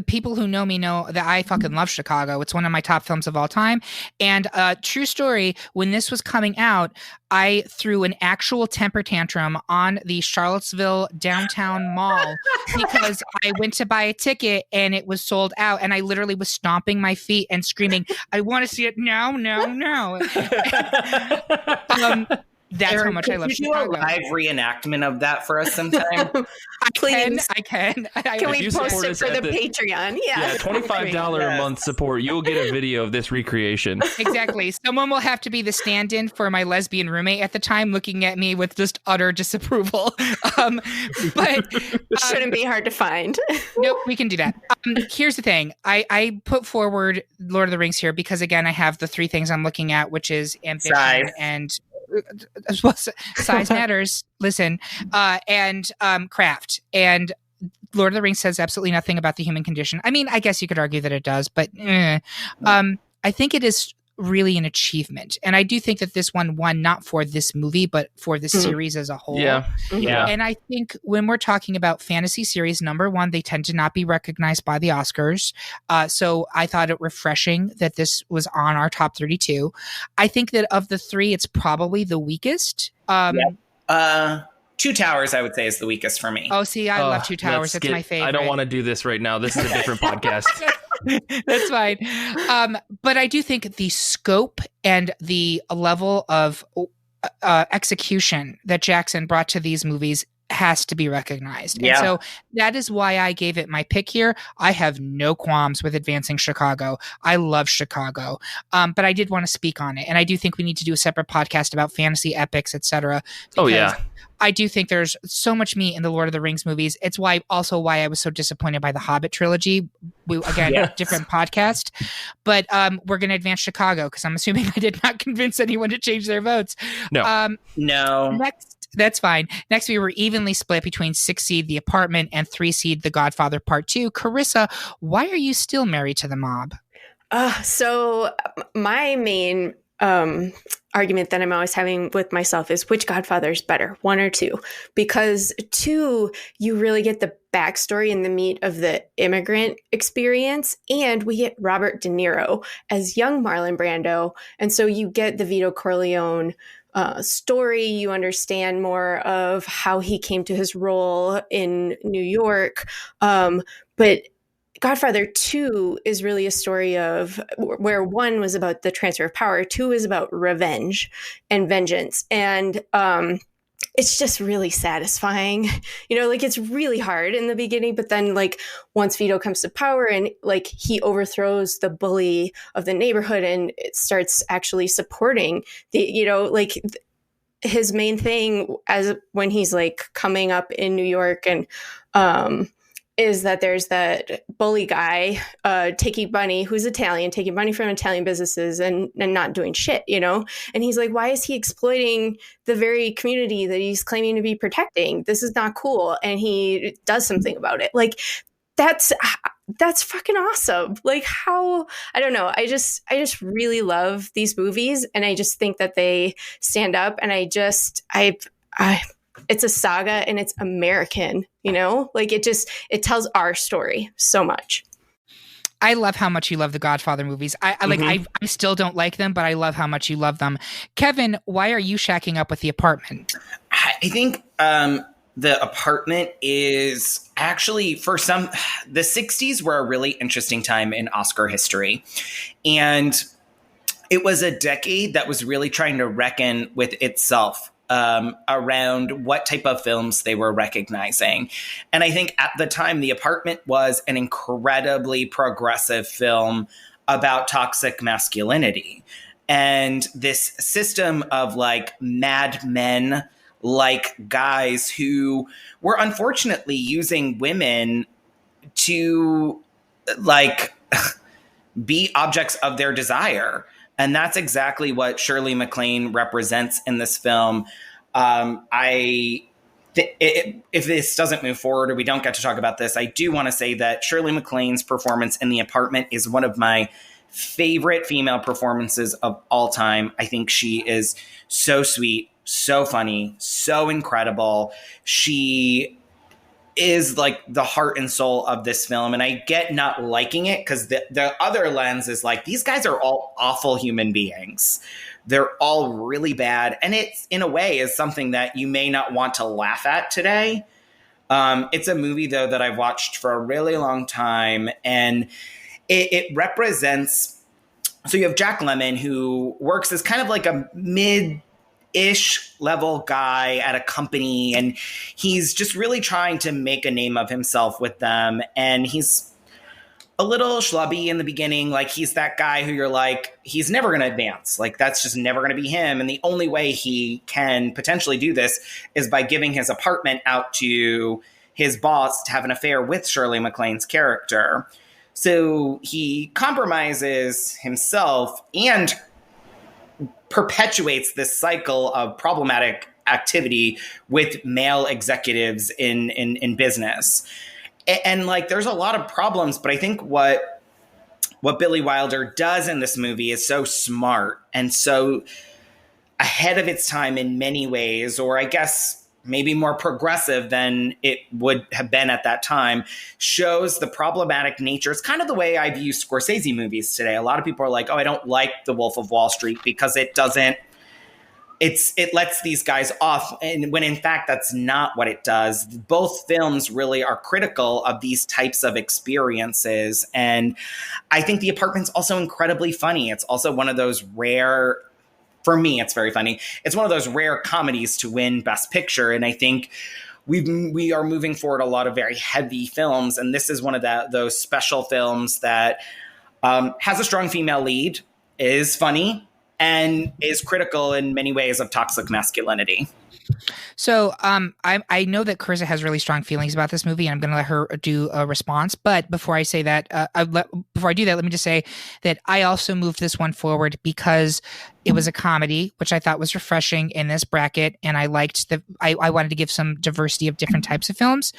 People who know me know that I fucking love Chicago. It's one of my top films of all time. And true story, when this was coming out, I threw an actual temper tantrum on the Charlottesville downtown mall because I went to buy a ticket and it was sold out. And I literally was stomping my feet and screaming, I want to see it now, now, now. That's Erin, how much I love Chicago. Could you do a live reenactment of that for us sometime? Please. I can. Can we you post support it us for at the the- Patreon? Yeah. Yeah, $25 a month support. You'll get a video of this recreation. Exactly. Someone will have to be the stand-in for my lesbian roommate at the time, looking at me with just utter disapproval. But Shouldn't be hard to find. nope, we can do that. Here's the thing. I put forward Lord of the Rings here because, again, I have the three things I'm looking at, which is ambition Size. and size matters. Listen, and craft. And Lord of the Rings says absolutely nothing about the human condition. I mean, I guess you could argue that it does, but I think it is really an achievement. And I do think that this one won not for this movie, but for the series as a whole. Yeah. And I think when we're talking about fantasy series, number one, they tend to not be recognized by the Oscars. So I thought it refreshing that this was on our top 32. I think that of the three, it's probably the weakest. Two Towers, I would say, is the weakest for me. Oh, see, I love Two Towers. It's my favorite. I don't want to do this right now. This is a different podcast. That's fine. But I do think the scope and the level of execution that Jackson brought to these movies has to be recognized. Yeah. And so that is why I gave it my pick here. I have no qualms with advancing Chicago. I love Chicago. But I did want to speak on it. And I do think we need to do a separate podcast about fantasy epics, etc. Oh, yeah. I do think there's so much meat in the Lord of the Rings movies. It's why I was so disappointed by the Hobbit trilogy. Different podcast. But we're going to advance Chicago because I'm assuming I did not convince anyone to change their votes. No. No. Next, that's fine. Next, we were evenly split between 6-seed The Apartment and 3-seed The Godfather Part 2. Carissa, why are you still married to the mob? So my main argument that I'm always having with myself is which Godfather is better, 1 or 2? Because 2, you really get the backstory and the meat of the immigrant experience, and we get Robert De Niro as young Marlon Brando, and so you get the Vito Corleone story. You understand more of how he came to his role in New York, but Godfather 2 is really a story of where 1 was about the transfer of power, 2 is about revenge and vengeance. And it's just really satisfying. Like it's really hard in the beginning, but then like once Vito comes to power and like he overthrows the bully of the neighborhood and it starts actually supporting his main thing as when he's like coming up in New York and is that there's that bully guy taking money, who's Italian, taking money from Italian businesses and not doing shit, And he's like, why is he exploiting the very community that he's claiming to be protecting? This is not cool. And he does something about it. Like, that's fucking awesome. Like how, I don't know. I just really love these movies and I just think that they stand up and it's a saga and it's American, like it tells our story so much. I love how much you love the Godfather movies. I still don't like them, but I love how much you love them. Kevin, why are you shacking up with The Apartment? I think The Apartment is actually, for some, the 60s were a really interesting time in Oscar history. And it was a decade that was really trying to reckon with itself around what type of films they were recognizing. And I think at the time, The Apartment was an incredibly progressive film about toxic masculinity. And this system of like Mad Men, like guys who were unfortunately using women to like be objects of their desire. And that's exactly what Shirley MacLaine represents in this film. If this doesn't move forward or we don't get to talk about this, I do want to say that Shirley MacLaine's performance in The Apartment is one of my favorite female performances of all time. I think she is so sweet, so funny, so incredible. She is like the heart and soul of this film. And I get not liking it because the other lens is like, these guys are all awful human beings. They're all really bad. And it's, in a way, is something that you may not want to laugh at today. It's a movie, though, that I've watched for a really long time. And it represents... So you have Jack Lemmon, who works as kind of like a mid-ish level guy at a company, and he's just really trying to make a name of himself with them. And he's a little schlubby in the beginning. Like, he's that guy who you're like, he's never going to advance. Like, that's just never going to be him. And the only way he can potentially do this is by giving his apartment out to his boss to have an affair with Shirley MacLaine's character. So he compromises himself and perpetuates this cycle of problematic activity with male executives in business. And like, there's a lot of problems, but I think what Billy Wilder does in this movie is so smart and so ahead of its time in many ways, or I guess maybe more progressive than it would have been at that time, shows the problematic nature. It's kind of the way I view Scorsese movies today. A lot of people are like, oh, I don't like The Wolf of Wall Street because it lets these guys off. And when in fact, that's not what it does. Both films really are critical of these types of experiences. And I think The Apartment's also incredibly funny. It's also one of those rare... For me, it's very funny. It's one of those rare comedies to win Best Picture. And I think we are moving forward a lot of very heavy films. And this is one of those special films that has a strong female lead, is funny, and is critical in many ways of toxic masculinity. So I know that Carissa has really strong feelings about this movie, and I'm going to let her do a response. But before I say that, before I do that, let me just say that I also moved this one forward because it was a comedy, which I thought was refreshing in this bracket, and I liked I wanted to give some diversity of different types of films.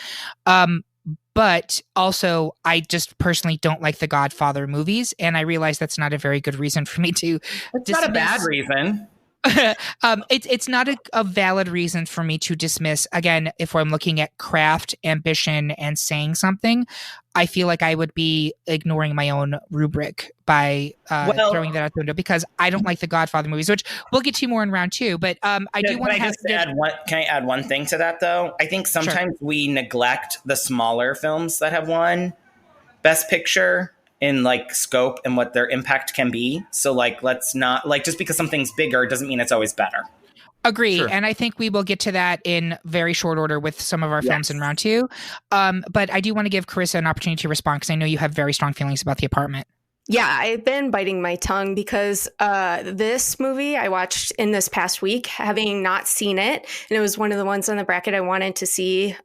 But also, I just personally don't like the Godfather movies, and I realize that's not a very good reason for me to. It's not a bad reason. It's not a valid reason for me to dismiss. Again, if I'm looking at craft, ambition, and saying something, I feel like I would be ignoring my own rubric by throwing that out the window because I don't like the Godfather movies, which we'll get to more in round two. But I do want to Can I add one thing to that, though? I think sometimes we neglect the smaller films that have won Best Picture in like scope and what their impact can be. So like, let's not like, just because something's bigger doesn't mean it's always better. Agree. Sure. And I think we will get to that in very short order with some of our films in round 2. But I do want to give Carissa an opportunity to respond because I know you have very strong feelings about The Apartment. Yeah, I've been biting my tongue because this movie I watched in this past week, having not seen it, and it was one of the ones on the bracket I wanted to see.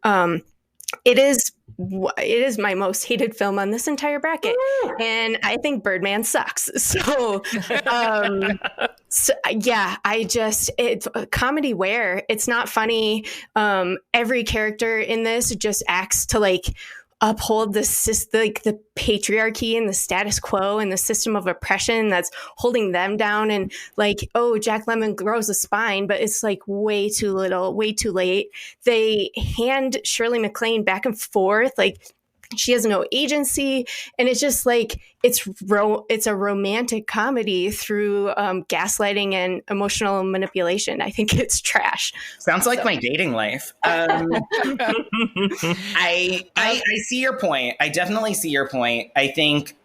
It is my most hated film on this entire bracket, and I think Birdman sucks. So, it's a comedy where it's not funny. Every character in this just acts to like uphold the patriarchy and the status quo and the system of oppression that's holding them down. And like, oh, Jack Lemmon grows a spine, but it's like way too little, way too late. They hand Shirley MacLaine back and forth, like she has no agency, and it's just like it's a romantic comedy through gaslighting and emotional manipulation. I think it's trash. Sounds like my dating life. I see your point. I definitely see your point. I think,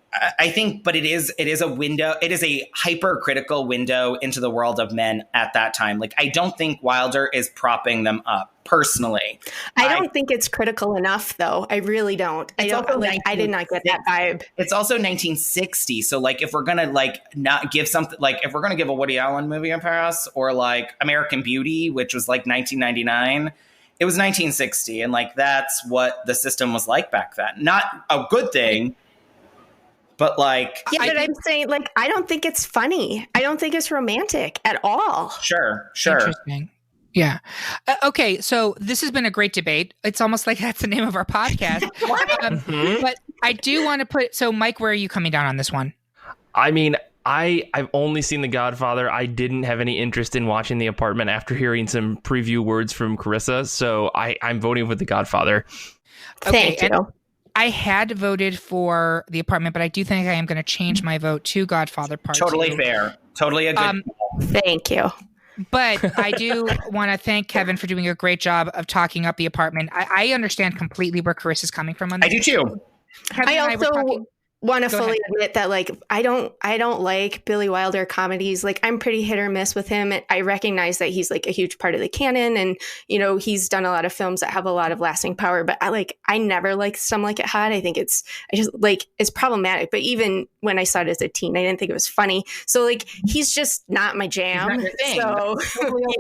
but it is a window. It is a hypercritical window into the world of men at that time. Like, I don't think Wilder is propping them up personally. I don't think it's critical enough, though. I really don't. I did not get that vibe. It's also 1960. So like, if we're going to like not give something, like if we're going to give a Woody Allen movie a pass, or like American Beauty, which was like 1999, it was 1960. And like, that's what the system was like back then. Not a good thing. But like, yeah, but I'm saying, like, I don't think it's funny. I don't think it's romantic at all. Sure. Interesting. Yeah. Okay. So this has been a great debate. It's almost like that's the name of our podcast. But I do want to so Mike, where are you coming down on this one? I mean, I've only seen The Godfather. I didn't have any interest in watching The Apartment after hearing some preview words from Carissa. So I'm voting with The Godfather. Okay, Thank you. I had voted for The Apartment, but I do think I am going to change my vote to Godfather Part 2. Totally fair. Totally a good. Thank you. But I do want to thank Kevin for doing a great job of talking up The Apartment. I understand completely where Carissa's coming from on this. I do too. Kevin I also want to fully admit that, like, I don't like Billy Wilder comedies. Like, I'm pretty hit or miss with him. I recognize that he's like a huge part of the canon, and you know, he's done a lot of films that have a lot of lasting power. But I never liked Some Like It Hot. I think it's problematic. But even when I saw it as a teen, I didn't think it was funny. So like, he's just not my jam. So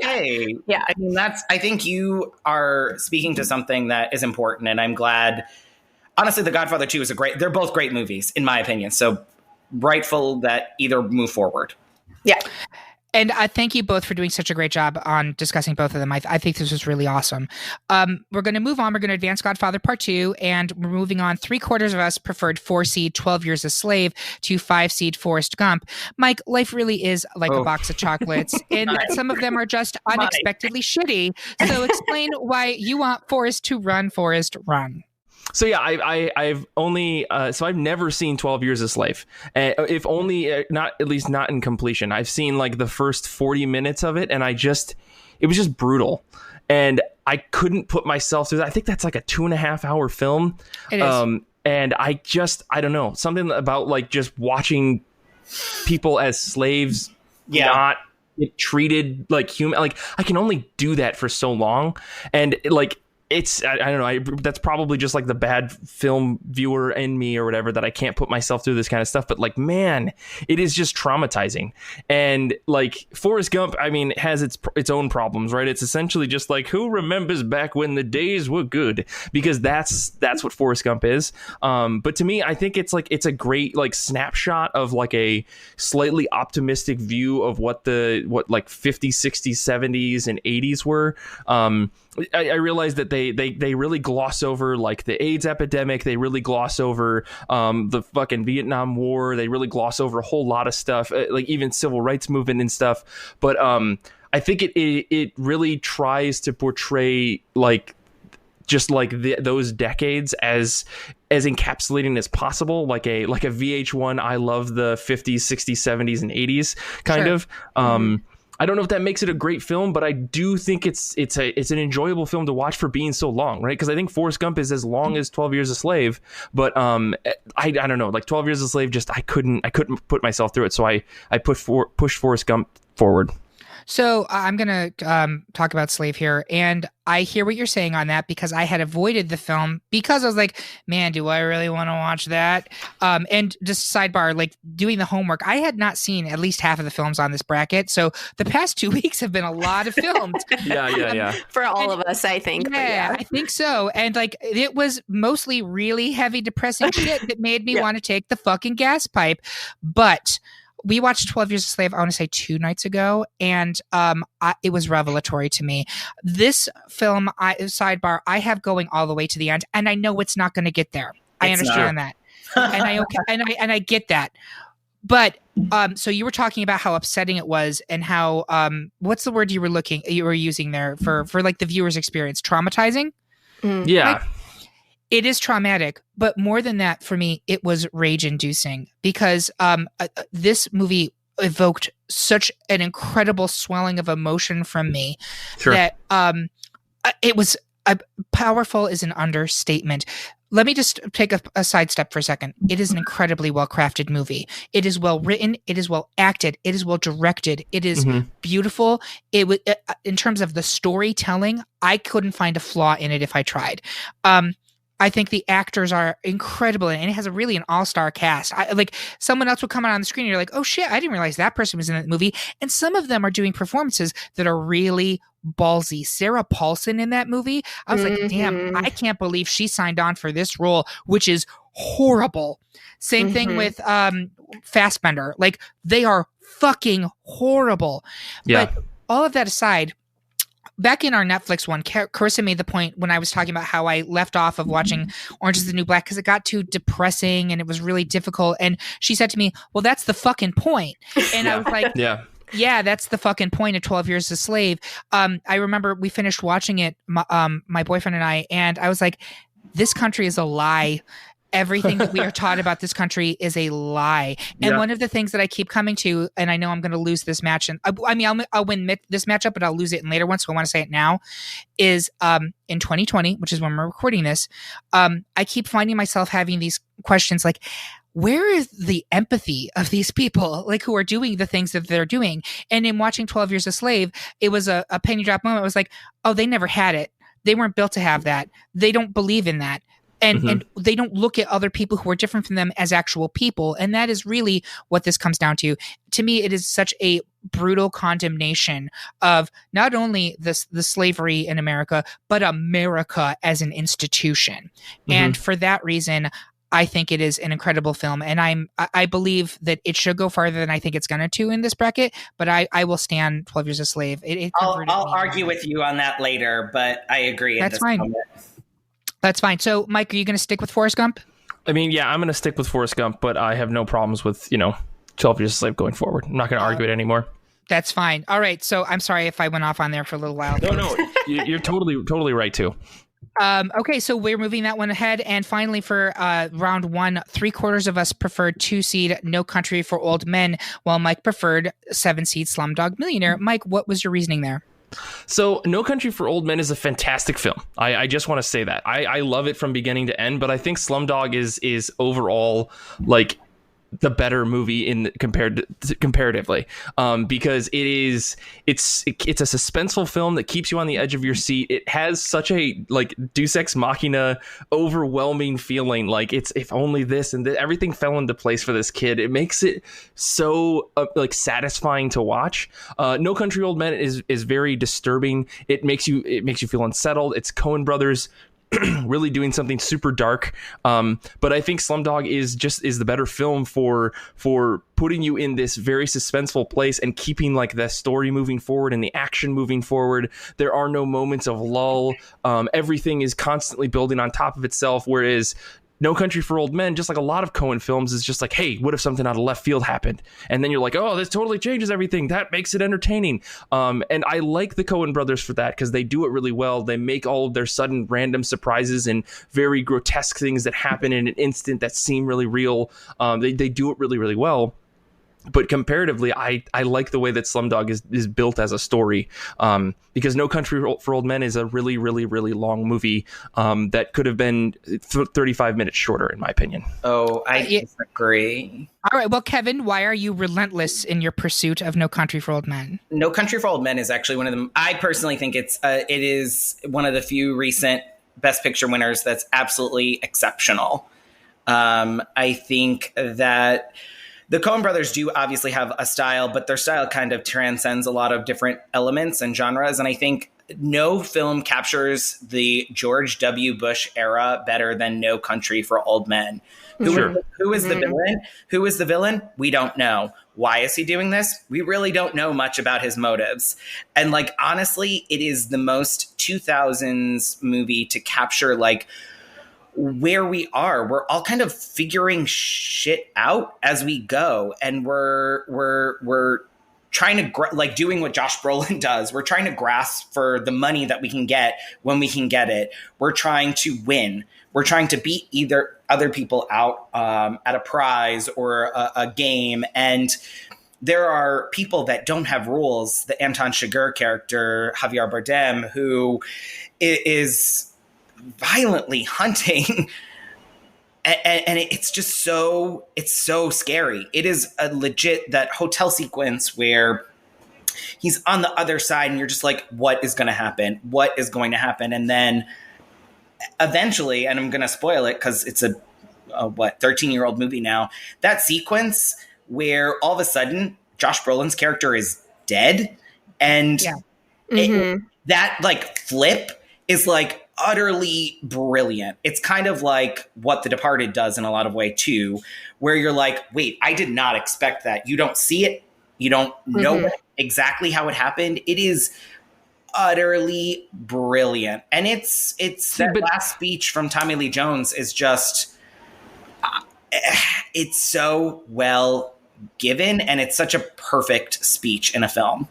okay, yeah. I mean, I think you are speaking to something that is important, and I'm glad. Honestly, The Godfather 2 is they're both great movies, in my opinion. So rightful that either move forward. Yeah. And I thank you both for doing such a great job on discussing both of them. I think this was really awesome. We're going to move on. We're going to advance Godfather Part 2, and we're moving on. 3/4 of us preferred 4-seed 12 Years a Slave to 5-seed Forrest Gump. Mike, life really is like a box of chocolates, and some of them are just unexpectedly shitty. So explain why you want Forrest to run, Forrest, run. So yeah, I've only so I've never seen 12 Years a Slave, if only not in completion. I've seen like the first 40 minutes of it, and it was just brutal, and I couldn't put myself through that. I think that's like a 2.5 hour film. It is. And I don't know, something about like just watching people as slaves not get treated like human. Like, I can only do that for so long, and like. I don't know. That's probably just like the bad film viewer in me or whatever, that I can't put myself through this kind of stuff. But like, man, it is just traumatizing. And like Forrest Gump, I mean, has its own problems, right? It's essentially just like, who remembers back when the days were good? Because that's what Forrest Gump is. But to me, I think it's a great like snapshot of like a slightly optimistic view of what like 50s, 60s, 70s, and 80s were. I realize that they really gloss over like the AIDS epidemic. They really gloss over the fucking Vietnam War. They really gloss over a whole lot of stuff, like even civil rights movement and stuff. But I think it really tries to portray like just like those decades as encapsulating as possible, like a VH1 I love the 50s, 60s, 70s, and 80s kind of. I don't know if that makes it a great film, but I do think it's an enjoyable film to watch for being so long, right? Because I think Forrest Gump is as long as 12 Years a Slave, but I don't know, like 12 Years a Slave, just I couldn't put myself through it, so I pushed Forrest Gump forward. So I'm going to talk about Slave here. And I hear what you're saying on that because I had avoided the film because I was like, man, do I really want to watch that? And just sidebar, like doing the homework, I had not seen at least half of the films on this bracket. So the past 2 weeks have been a lot of films. Yeah. For all of us, I think. Yeah, I think so. And like it was mostly really heavy, depressing shit that made me want to take the fucking gas pipe. But we watched 12 Years a Slave, I want to say 2 nights ago, and it was revelatory to me. This film, sidebar, I have going all the way to the end, and I know it's not going to get there. I understand that. And I get that. But so you were talking about how upsetting it was and how what's the word you were using there for like the viewer's experience? Traumatizing? Yeah. Like, it is traumatic, but more than that, for me, it was rage-inducing because this movie evoked such an incredible swelling of emotion from me that it was powerful is an understatement. Let me just take a sidestep for a second. It is an incredibly well-crafted movie. It is well written. It is well acted. It is well directed. It is beautiful. It was in terms of the storytelling, I couldn't find a flaw in it if I tried. I think the actors are incredible, and it has a really an all-star cast. Like someone else would come out on the screen, and you're like, "Oh shit, I didn't realize that person was in that movie." And some of them are doing performances that are really ballsy. Sarah Paulson in that movie, I was like, "Damn, I can't believe she signed on for this role," which is horrible. Same thing with Fassbender. Like they are fucking horrible. Yeah. But all of that aside. Back in our Netflix one, Carissa made the point when I was talking about how I left off of watching Orange is the New Black because it got too depressing and it was really difficult. And she said to me, well, that's the fucking point. And I was like, yeah, that's the fucking point of 12 Years a Slave. I remember we finished watching it, my boyfriend and I was like, this country is a lie. Everything that we are taught about this country is a lie. And one of the things that I keep coming to, and I know I'm going to lose this match, and I'll win this matchup, but I'll lose it in later ones, so I want to say it now, is in 2020, which is when we're recording this, I keep finding myself having these questions like, where is the empathy of these people, like who are doing the things that they're doing? And in watching 12 Years a Slave, it was a penny drop moment. It was like, oh, they never had it. They weren't built to have that. They don't believe in that. And they don't look at other people who are different from them as actual people. And that is really what this comes down to. To me, it is such a brutal condemnation of not only the slavery in America, but America as an institution. And for that reason, I think it is an incredible film. And I believe that it should go farther than I think it's going to in this bracket, but I will stand 12 Years a Slave. I'll argue with you on that later, but I agree. That's fine. Moment. That's fine. So, Mike, are you going to stick with Forrest Gump? I mean, yeah, I'm going to stick with Forrest Gump, but I have no problems with, 12 Years a Slave going forward. I'm not going to argue it anymore. That's fine. All right. So I'm sorry if I went off on there for a little while. No, you're totally right, too. Okay, so we're moving that one ahead. And finally, for round one, 3/4 of us preferred 2-seed No Country for Old Men, while Mike preferred 7-seed Slumdog Millionaire. Mike, what was your reasoning there? So No Country for Old Men is a fantastic film. I just want to say that. I love it from beginning to end, but I think Slumdog is overall like the better movie comparatively, because it's a suspenseful film that keeps you on the edge of your seat. It has such a like Deus Ex Machina overwhelming feeling, like it's if only this and everything fell into place for this kid. It makes it so like satisfying to watch. No Country for Old Men is very disturbing. It makes you feel unsettled. It's Coen Brothers really doing something super dark, but I think Slumdog is the better film for putting you in this very suspenseful place and keeping like the story moving forward and the action moving forward. There are no moments of lull. Everything is constantly building on top of itself, whereas No Country for Old Men, just like a lot of Coen films, is just like, hey, what if something out of left field happened? And then you're like, oh, this totally changes everything. That makes it entertaining. And I like the Coen brothers for that because they do it really well. They make all of their sudden random surprises and very grotesque things that happen in an instant that seem really real. They do it really, really well. But comparatively, I like the way that Slumdog is built as a story, because No Country for Old Men is a really, really, really long movie that could have been 35 minutes shorter, in my opinion. Oh, I disagree. All right. Well, Kevin, why are you relentless in your pursuit of No Country for Old Men? No Country for Old Men is actually one of them. I personally think it is one of the few recent Best Picture winners that's absolutely exceptional. I think that the Coen brothers do obviously have a style, but their style kind of transcends a lot of different elements and genres. And I think no film captures the George W. Bush era better than No Country for Old Men. Who is the villain? Who is the villain? We don't know. Why is he doing this? We really don't know much about his motives. And like, honestly, it is the most 2000s movie to capture like where we are. We're all kind of figuring shit out as we go, and we're trying to like doing what Josh Brolin does. We're trying to grasp for the money that we can get when we can get it. We're trying to win. We're trying to beat either other people out at a prize or a game. And there are people that don't have rules. The Anton Chigurh character, Javier Bardem, who is violently hunting, and it's just it's so scary. It is a legit that hotel sequence where he's on the other side and you're just like, what is going to happen? What is going to happen? And then eventually, and I'm going to spoil it because it's a 13-year-old movie now, that sequence where all of a sudden Josh Brolin's character is dead, and that like flip is like utterly brilliant. It's kind of like what The Departed does in a lot of way too, where you're like, wait, I did not expect that. You don't see it. You don't know exactly how it happened. It is utterly brilliant. And it's last speech from Tommy Lee Jones is just, it's so well given, and it's such a perfect speech in a film.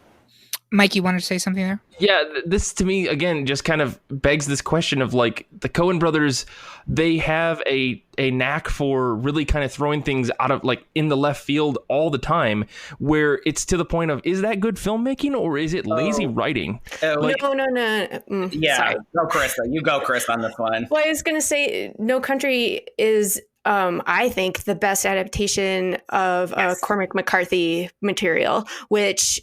Mike, you wanted to say something there? Yeah, this to me, again, just kind of begs this question of like the Coen brothers, they have a knack for really kind of throwing things out of like in the left field all the time, where it's to the point of, is that good filmmaking or is it lazy writing? No. Yeah, sorry. Go Chris. You go, Chris, on this one. Well, I was going to say No Country is I think the best adaptation of Cormac McCarthy material, which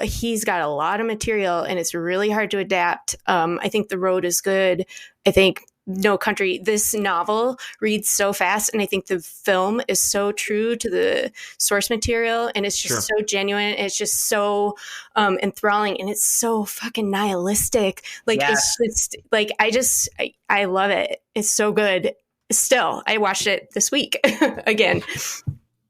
he's got a lot of material and it's really hard to adapt. I think The Road is good. I think No Country, this novel reads so fast, and I think the film is so true to the source material, and it's just so genuine. It's just so enthralling, and it's so fucking nihilistic. Like it's just like I love it. It's so good. Still, I watched it this week again.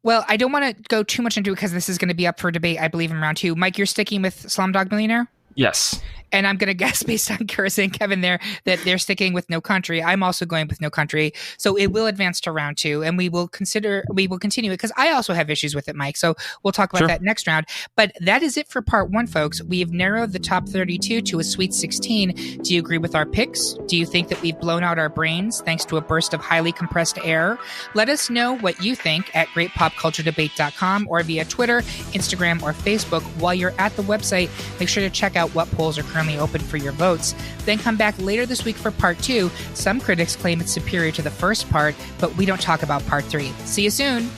Well, I don't want to go too much into it because this is going to be up for debate, I believe, in round 2. Mike, you're sticking with Slumdog Millionaire? Yes. And I'm going to guess, based on Chris and Kevin there, that they're sticking with No Country. I'm also going with No Country. So it will advance to round 2, and we will continue it, because I also have issues with it, Mike. So we'll talk about that next round. But that is it for part 1, folks. We've narrowed the top 32 to a sweet 16. Do you agree with our picks? Do you think that we've blown out our brains thanks to a burst of highly compressed air? Let us know what you think at greatpopculturedebate.com or via Twitter, Instagram, or Facebook. While you're at the website, make sure to check out what polls are currently open for your votes. Then come back later this week for part 2. Some critics claim it's superior to the first part, but we don't talk about part 3. See you soon.